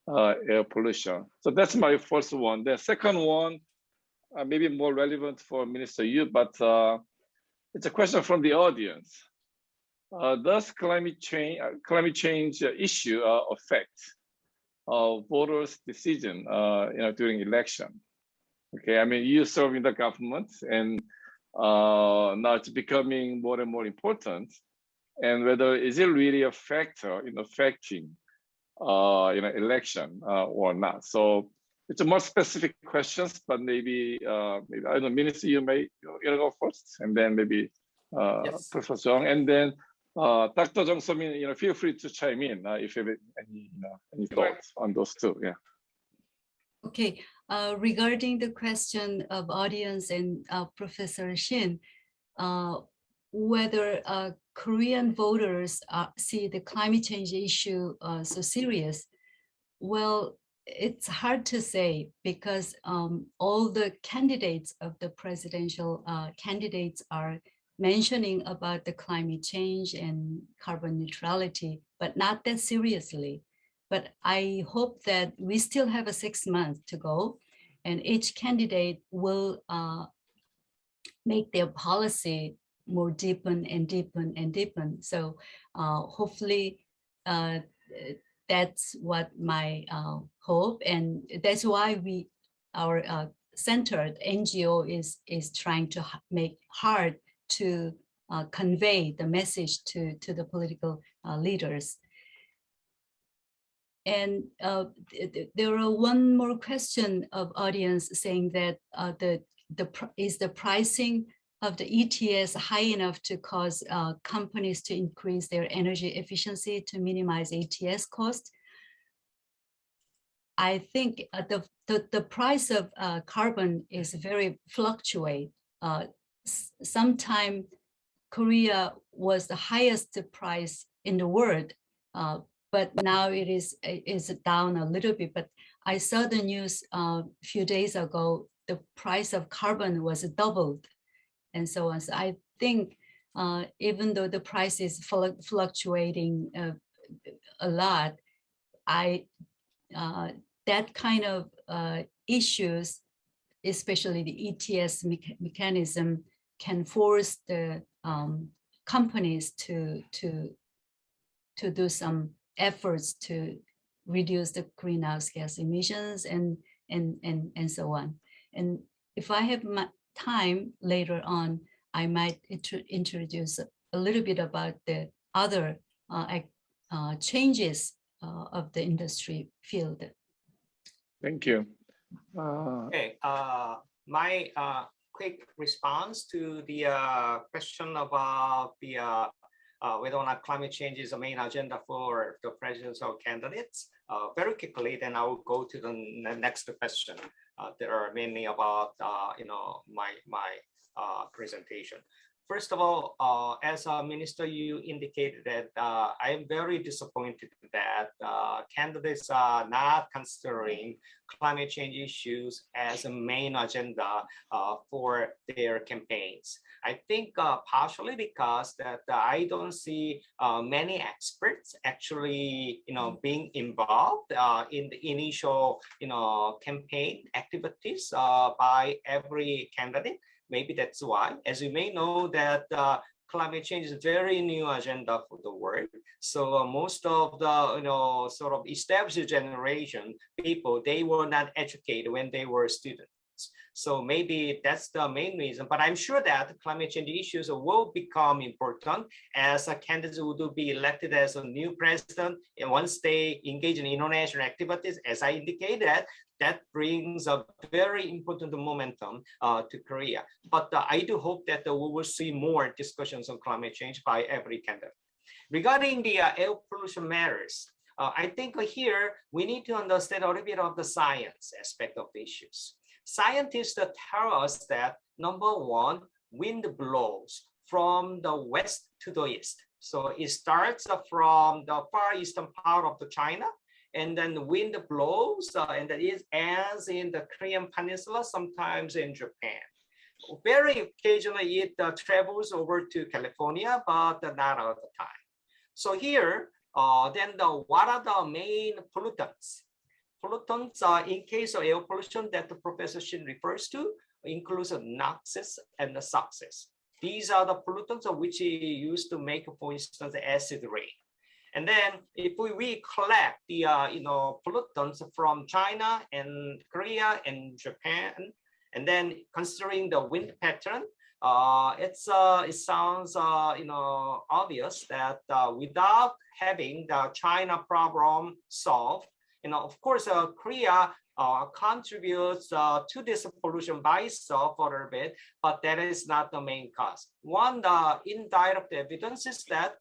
air pollution? So that's my first one. The second one, maybe more relevant for Minister Yoo, but it's a question from the audience. Does climate change issue affect voters' decision during election? Okay, I mean, you serve in the government, and now it's becoming more and more important. And whether is it really a factor in affecting election or not? So it's a more specific questions, but maybe I don't know, Minister, you may go first, and then maybe yes. Professor Cheong, and then Dr. Jung So-min, feel free to chime in if you have any thoughts on those two. Yeah. Okay, regarding the question of audience and Professor Shin, whether Korean voters see the climate change issue so serious, well, it's hard to say because all the candidates of the presidential candidates are mentioning about the climate change and carbon neutrality, but not that seriously. But I hope that we still have a 6 months to go, and each candidate will make their policy more deepen and deepen and deepen. So hopefully that's what my hope, and that's why our center, the NGO, is trying to make hard to convey the message to the political leaders. And there are one more question of audience saying that is the pricing of the ETS high enough to cause companies to increase their energy efficiency to minimize ETS cost? I think the price of carbon is very fluctuate. Sometime Korea was the highest price in the world, but now it is down a little bit. But I saw the news a few days ago, the price of carbon was doubled and so on. So I think even though the price is fluctuating a lot, that kind of issues, especially the ETS mechanism, can force the companies to do some efforts to reduce the greenhouse gas emissions and so on. And if I have time later on, I might introduce a little bit about the other changes of the industry field. Thank you. Okay, my quick response to the question about the whether or not climate change is the main agenda for the presidential candidates. Very quickly, then I will go to the next question. There are many about my presentation. First of all, as a minister, you indicated that I am very disappointed that candidates are not considering climate change issues as a main agenda for their campaigns. I think partially because that I don't see many experts actually, being involved in the initial, campaign activities by every candidate. Maybe that's why, as you may know, that climate change is a very new agenda for the world. So most of the, sort of established generation people, they were not educated when they were students. So maybe that's the main reason. But I'm sure that climate change issues will become important as a candidate would be elected as a new president. And once they engage in international activities, as I indicated, that brings a very important momentum to Korea. But I do hope that we will see more discussions on climate change by every candidate. Regarding the air pollution matters, I think here we need to understand a little bit of the science aspect of the issues. Scientists tell us that, number one, wind blows from the west to the east. So it starts from the far eastern part of the China, and then the wind blows, and that is as in the Korean Peninsula, sometimes in Japan. Very occasionally it travels over to California, but not all the time. So here, then what are the main pollutants? Pollutants, in case of air pollution that the Professor Shin refers to, includes NOxes and the SOxes. These are the pollutants which he used to make, for instance, acid rain. And then if we collect the pollutants from China and Korea and Japan, and then considering the wind pattern, it sounds obvious that without having the China problem solved, of course, Korea contributes to this pollution by itself a little bit, but that is not the main cause. One indirect evidence is that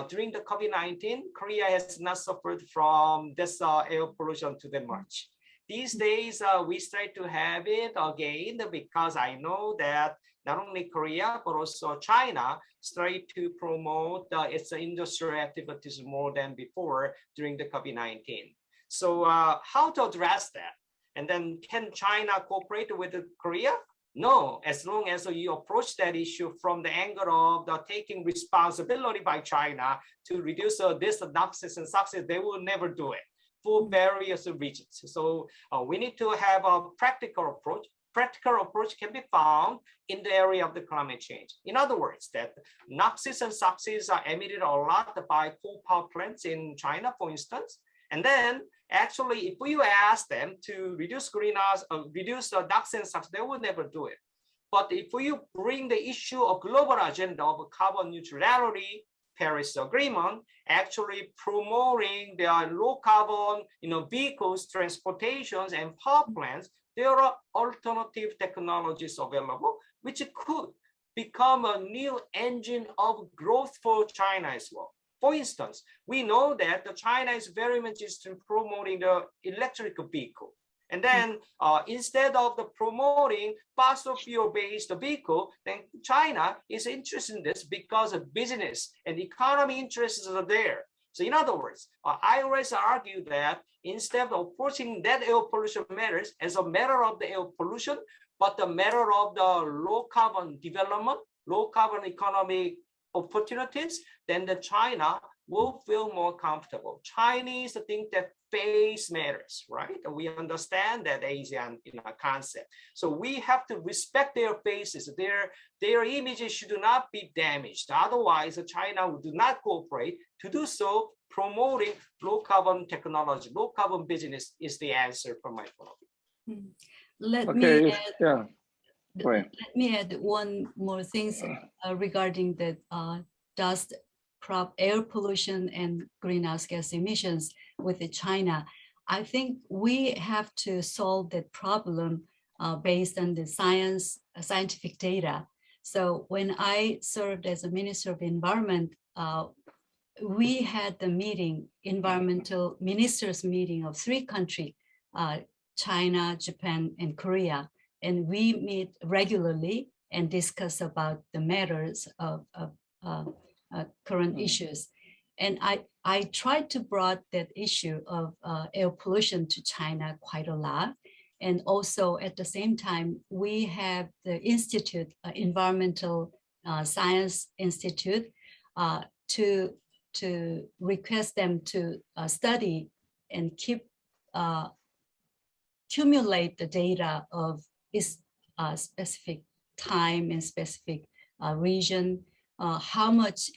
during the COVID-19, Korea has not suffered from this air pollution too much. These days, we start to have it again because I know that not only Korea, but also China started to promote its industrial activities more than before during the COVID-19. So how to address that? And then can China cooperate with Korea? No, as long as you approach that issue from the angle of the taking responsibility by China to reduce this NOxes and SOxes, they will never do it for various reasons. So we need to have a practical approach. Practical approach can be found in the area of the climate change. In other words, that NOxes and SOxes are emitted a lot by coal power plants in China, for instance. And then actually, if you ask them to reduce reduce NOx and SOx, they will never do it. But if you bring the issue of global agenda of carbon neutrality, Paris Agreement, actually promoting the low carbon vehicles, transportations, and power plants, there are alternative technologies available, which could become a new engine of growth for China as well. For instance, we know that China is very much interested in promoting the electric vehicle. And then instead of promoting fossil fuel-based vehicle, then China is interested in this because of business and economy interests are there. So in other words, I always argue that instead of approaching that air pollution matters as a matter of the air pollution, but the matter of the low carbon development, low carbon economic opportunities, then the China will feel more comfortable. Chinese think that face matters, right? We understand that Asian concept. So we have to respect their faces. Their images should not be damaged. Otherwise, China do not cooperate. To do so, promoting low carbon technology, low carbon business is the answer from my point of view. Let me add one more thing regarding the dust, air pollution, and greenhouse gas emissions with China. I think we have to solve that problem based on the scientific data. So when I served as a Minister of Environment, we had the meeting, environmental ministers meeting of 3 countries, China, Japan, and Korea. And we meet regularly and discuss about the matters of current issues. And I tried to bring that issue of air pollution to China quite a lot. And also at the same time, we have the Institute, Environmental Science Institute, to request them to study and accumulate the data of its specific time and specific region, how much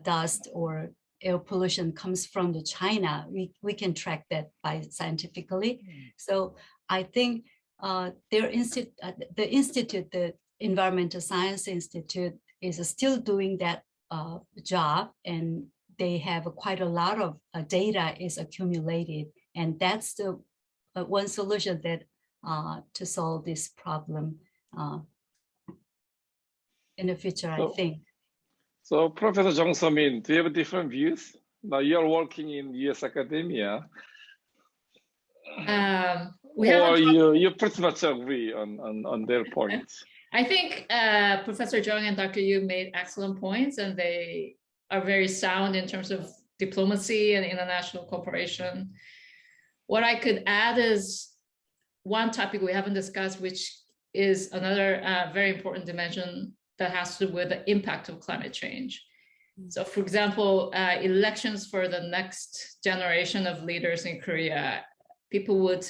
dust or air pollution comes from the China. We can track that by scientifically. So I think the institute, the Environmental Science Institute, is still doing that job, and they have quite a lot of data is accumulated, and that's the one solution that to solve this problem in the future, I think. So Professor Chung So-min, do you have different views? Now you're working in US academia. You pretty much agree on their points. I think Professor Cheong and Dr. Yoo made excellent points, and they are very sound in terms of diplomacy and international cooperation. What I could add is one topic we haven't discussed, which is another very important dimension that has to do with the impact of climate change. So for example, elections for the next generation of leaders in Korea, people would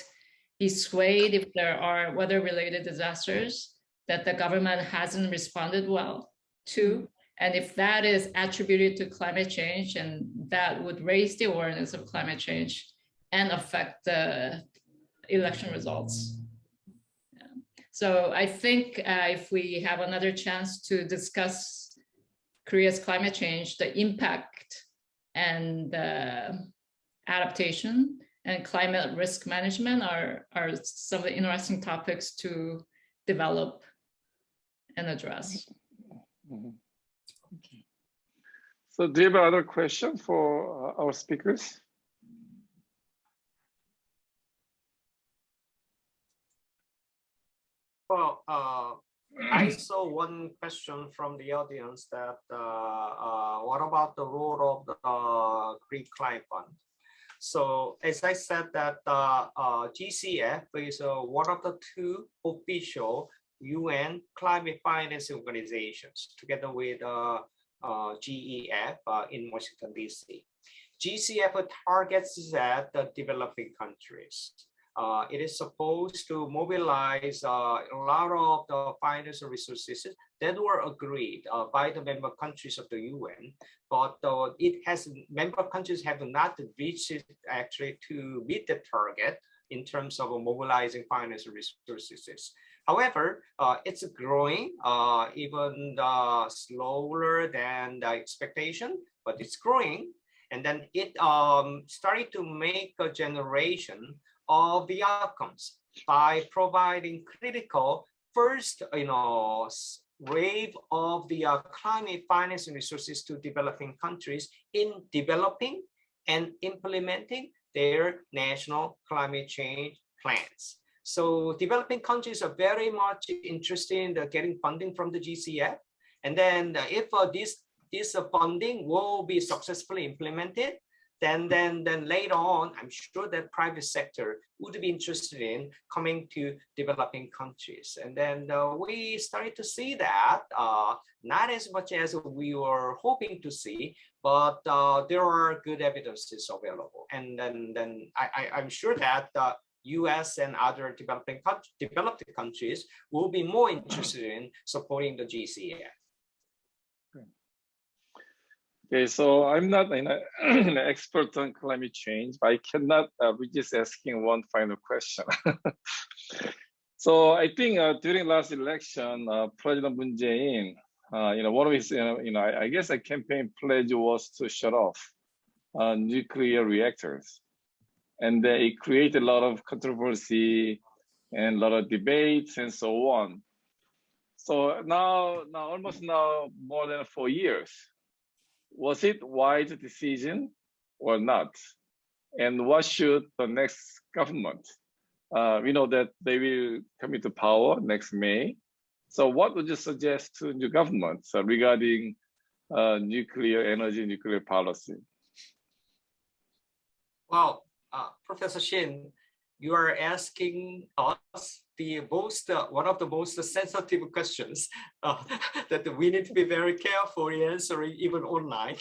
be swayed if there are weather-related disasters that the government hasn't responded well to. And if that is attributed to climate change, and that would raise the awareness of climate change and affect the election results. Yeah. So I think if we have another chance to discuss Korea's climate change, the impact and the adaptation, and climate risk management are some of the interesting topics to develop and address. Okay. So do you have other questions for our speakers? Well, I saw one question from the audience that what about the role of the Green Climate Fund? So as I said that GCF is one of the two official UN climate finance organizations together with GEF in Washington, DC. GCF targets at the developing countries. It is supposed to mobilize a lot of the financial resources that were agreed by the member countries of the UN, but member countries have not reached it actually to meet the target in terms of mobilizing financial resources. However, it's growing even slower than the expectation, but it's growing. And then it started to make a generation of the outcomes by providing critical first, wave of the climate financing resources to developing countries in developing and implementing their national climate change plans. So developing countries are very much interested in getting funding from the GCF. And then if this funding will be successfully implemented, then later on, I'm sure that private sector would be interested in coming to developing countries. And then we started to see that, not as much as we were hoping to see, but there are good evidences available. And then I'm sure that US and other developed countries will be more interested in supporting the GCF. Okay, so I'm not an expert on climate change, but I cannot resist asking one final question. So I think during last election, President Moon Jae-in, one of his, I guess a campaign pledge was to shut off nuclear reactors, and it created a lot of controversy and a lot of debates and so on. So now almost more than 4 years. Was it wise decision or not? And what should the next government? We know that they will come into power next May. So what would you suggest to new governments regarding nuclear energy, nuclear policy? Well, Professor Shin, you are asking us one of the most sensitive questions that we need to be very careful in answering even online.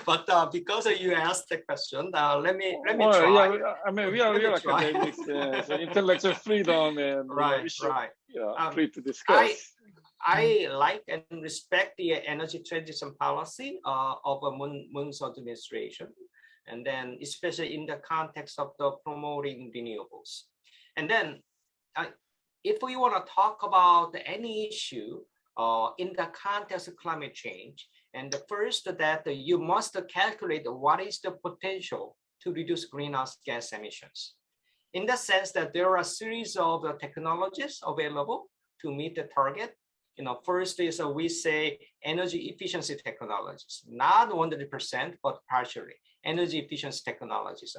But because you asked the question, let me try. Yeah, I mean, we are academics, so intellectual freedom and free to discuss. I like and respect the energy transition policy of Moon's administration, and then especially in the context of the promoting renewables. And then if we want to talk about any issue in the context of climate change, and the first that you must calculate what is the potential to reduce greenhouse gas emissions. In the sense that there are a series of technologies available to meet the target. First is we say energy efficiency technologies, not 100%, but partially. Energy efficiency technologies,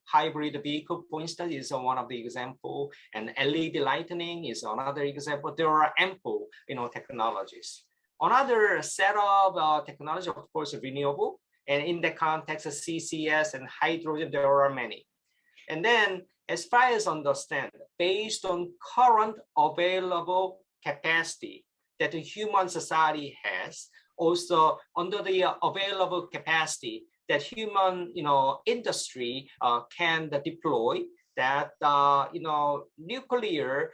hybrid vehicle, for instance, is one of the example, and LED lighting is another example. There are ample, technologies. Another set of technology, of course, renewable, and in the context of CCS and hydrogen, there are many. And then, as far as understand, based on current available capacity that the human society has, also under the available capacity that human industry can deploy, that nuclear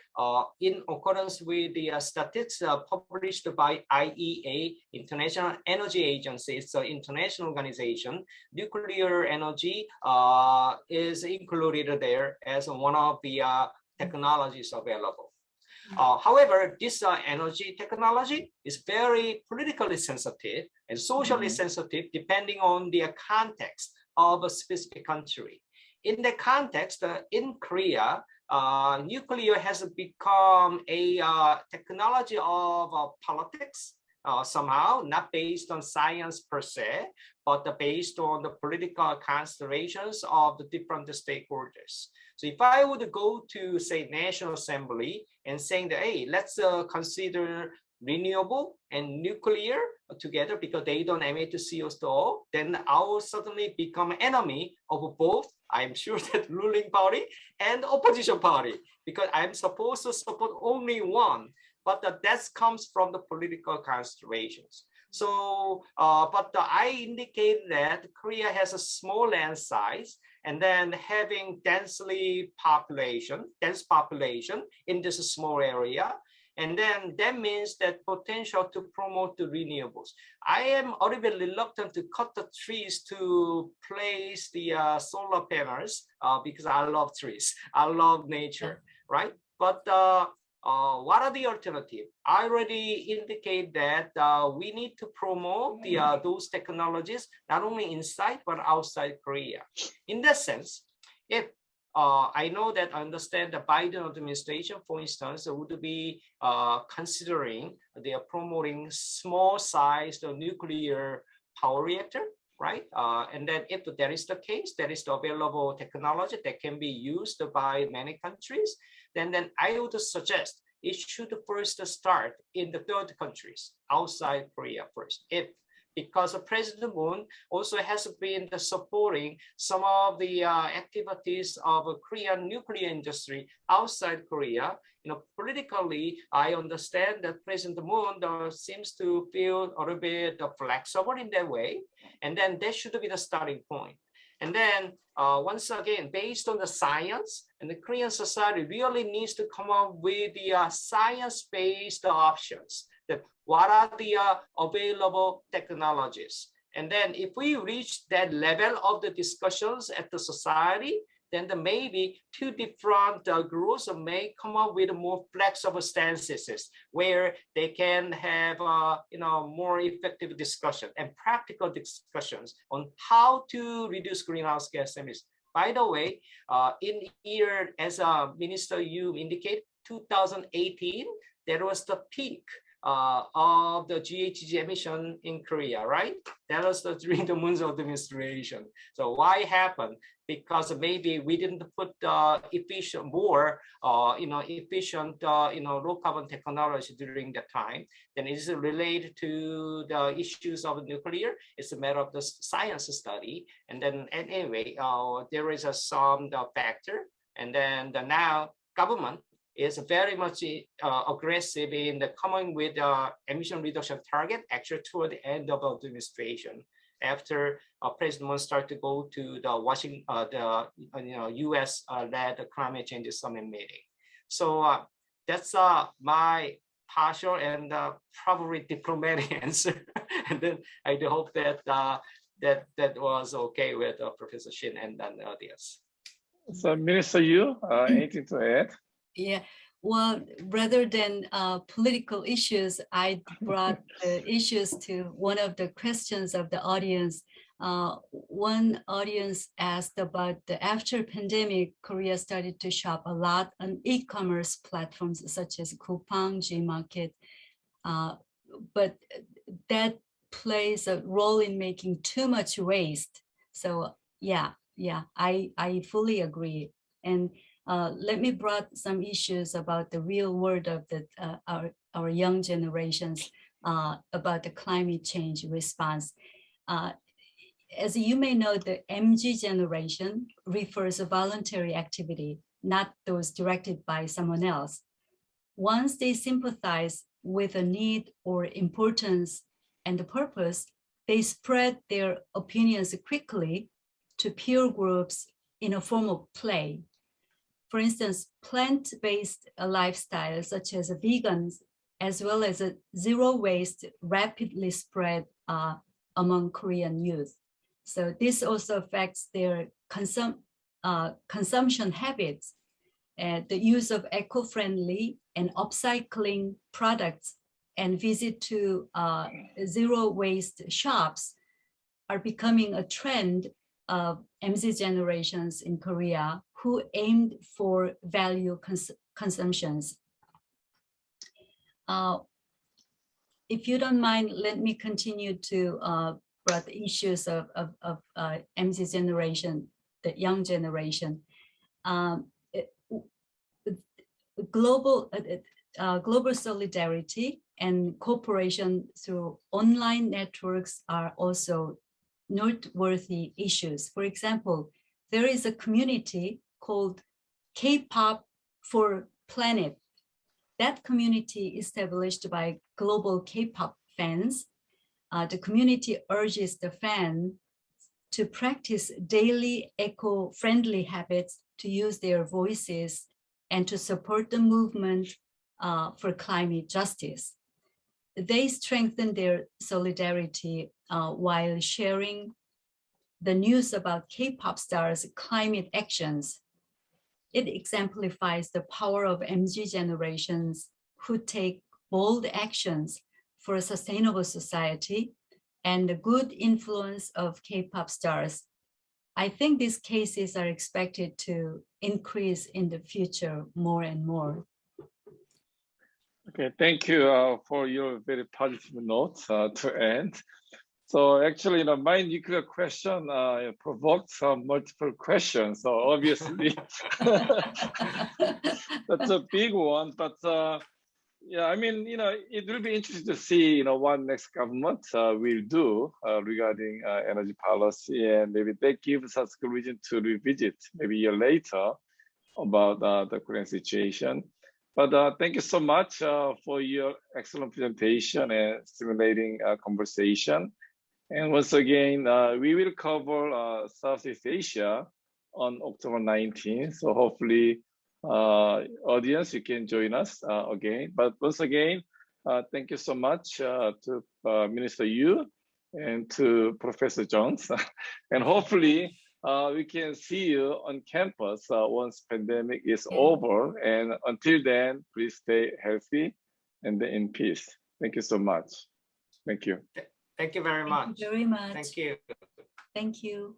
in accordance with the statistics published by IEA, International Energy Agency, it's an international organization. Nuclear energy is included there as one of the technologies available. However, this energy technology is very politically sensitive and socially sensitive depending on the context of a specific country. in the context, in Korea, nuclear has become a technology of politics, somehow, not based on science per se, but based on the political considerations of the different stakeholders. So if I would go to, say, National Assembly and saying that, hey, let's consider renewable and nuclear together because they don't emit CO2, then I will suddenly become enemy of both, I'm sure, that ruling party and opposition party, because I'm supposed to support only one, but that comes from the political considerations. So, but I indicate that Korea has a small land size, and then having dense population in this small area. And then that means that potential to promote the renewables. I am a little bit reluctant to cut the trees to place the solar panels because I love trees. I love nature, right? But what are the alternatives? I already indicate that we need to promote those technologies, not only inside, but outside Korea. In that sense, if I know that I understand the Biden administration, for instance, would be considering they are promoting small-sized nuclear power reactor, right? And then if that is the case, that is the available technology that can be used by many countries, then I would suggest it should first start in the third countries outside Korea first. Because President Moon also has been supporting some of the activities of Korean nuclear industry outside Korea. Politically, I understand that President Moon seems to feel a little bit flexible in that way, and then that should be the starting point. And then once again, based on the science, and the Korean society really needs to come up with the science-based options. That what are the available technologies? And then if we reach that level of the discussions at the society, then maybe two different groups may come up with more flexible stances where they can have more effective discussion and practical discussions on how to reduce greenhouse gas emissions. By the way, in year, as Minister Yoo indicated, 2018, there was the peak of the GHG emission in Korea, right? That was during the Moon's administration. So why happened? Because maybe we didn't put efficient, low carbon technology during that time. Then it is related to the issues of nuclear. It's a matter of the science study. And then anyway, there is some factor. And then now government is very much aggressive in the coming with emission reduction target actually toward the end of the administration, after President Moon started to go to the U.S. led climate change summit meeting. So that's my partial and probably diplomatic answer. And then I do hope that that was okay with Professor Shin and then the audience. So Minister Yoo, anything to add? Yeah, well, rather than political issues, I brought the issues to one of the questions of the audience. One audience asked about the after pandemic, Korea started to shop a lot on e-commerce platforms such as Coupang, Gmarket, but that plays a role in making too much waste. So yeah, I fully agree. And let me brought some issues about the real world of our young generations about the climate change response. As you may know, the MG generation refers to voluntary activity, not those directed by someone else. Once they sympathize with a need or importance and the purpose, they spread their opinions quickly to peer groups in a form of play. For instance, plant-based lifestyle such as vegans, as well as a zero waste, rapidly spread among Korean youth. So this also affects their consumption habits. The use of eco-friendly and upcycling products and visit to zero waste shops are becoming a trend MZ generations in Korea who aimed for value consumptions. If you don't mind, let me continue to brought the issues of MZ generation, the young generation. Global solidarity and cooperation through online networks are also noteworthy issues. For example, there is a community called K-pop for Planet. That community established by global K-pop fans. The community urges the fan to practice daily eco-friendly habits, to use their voices, and to support the movement for climate justice. They strengthen their solidarity while sharing the news about K-pop stars' climate actions. It exemplifies the power of MZ generations who take bold actions for a sustainable society and the good influence of K-pop stars. I think these cases are expected to increase in the future more and more. Okay, thank you for your very positive notes to end. So actually, my nuclear question provoked some multiple questions. So obviously, that's a big one. But yeah, I mean, it will be interesting to see, what next government will do regarding energy policy, and maybe that gives us a reason to revisit maybe a year later about the Korean situation. But thank you so much for your excellent presentation and stimulating conversation. And once again, we will cover Southeast Asia on October 19th. So hopefully, audience, you can join us again. But once again, thank you so much to Minister Yoo and to Professor Jones. And hopefully, we can see you on campus once pandemic is over. And until then, please stay healthy and in peace. Thank you so much. Thank you. Thank you very much. Thank you very much. Thank you. Thank you.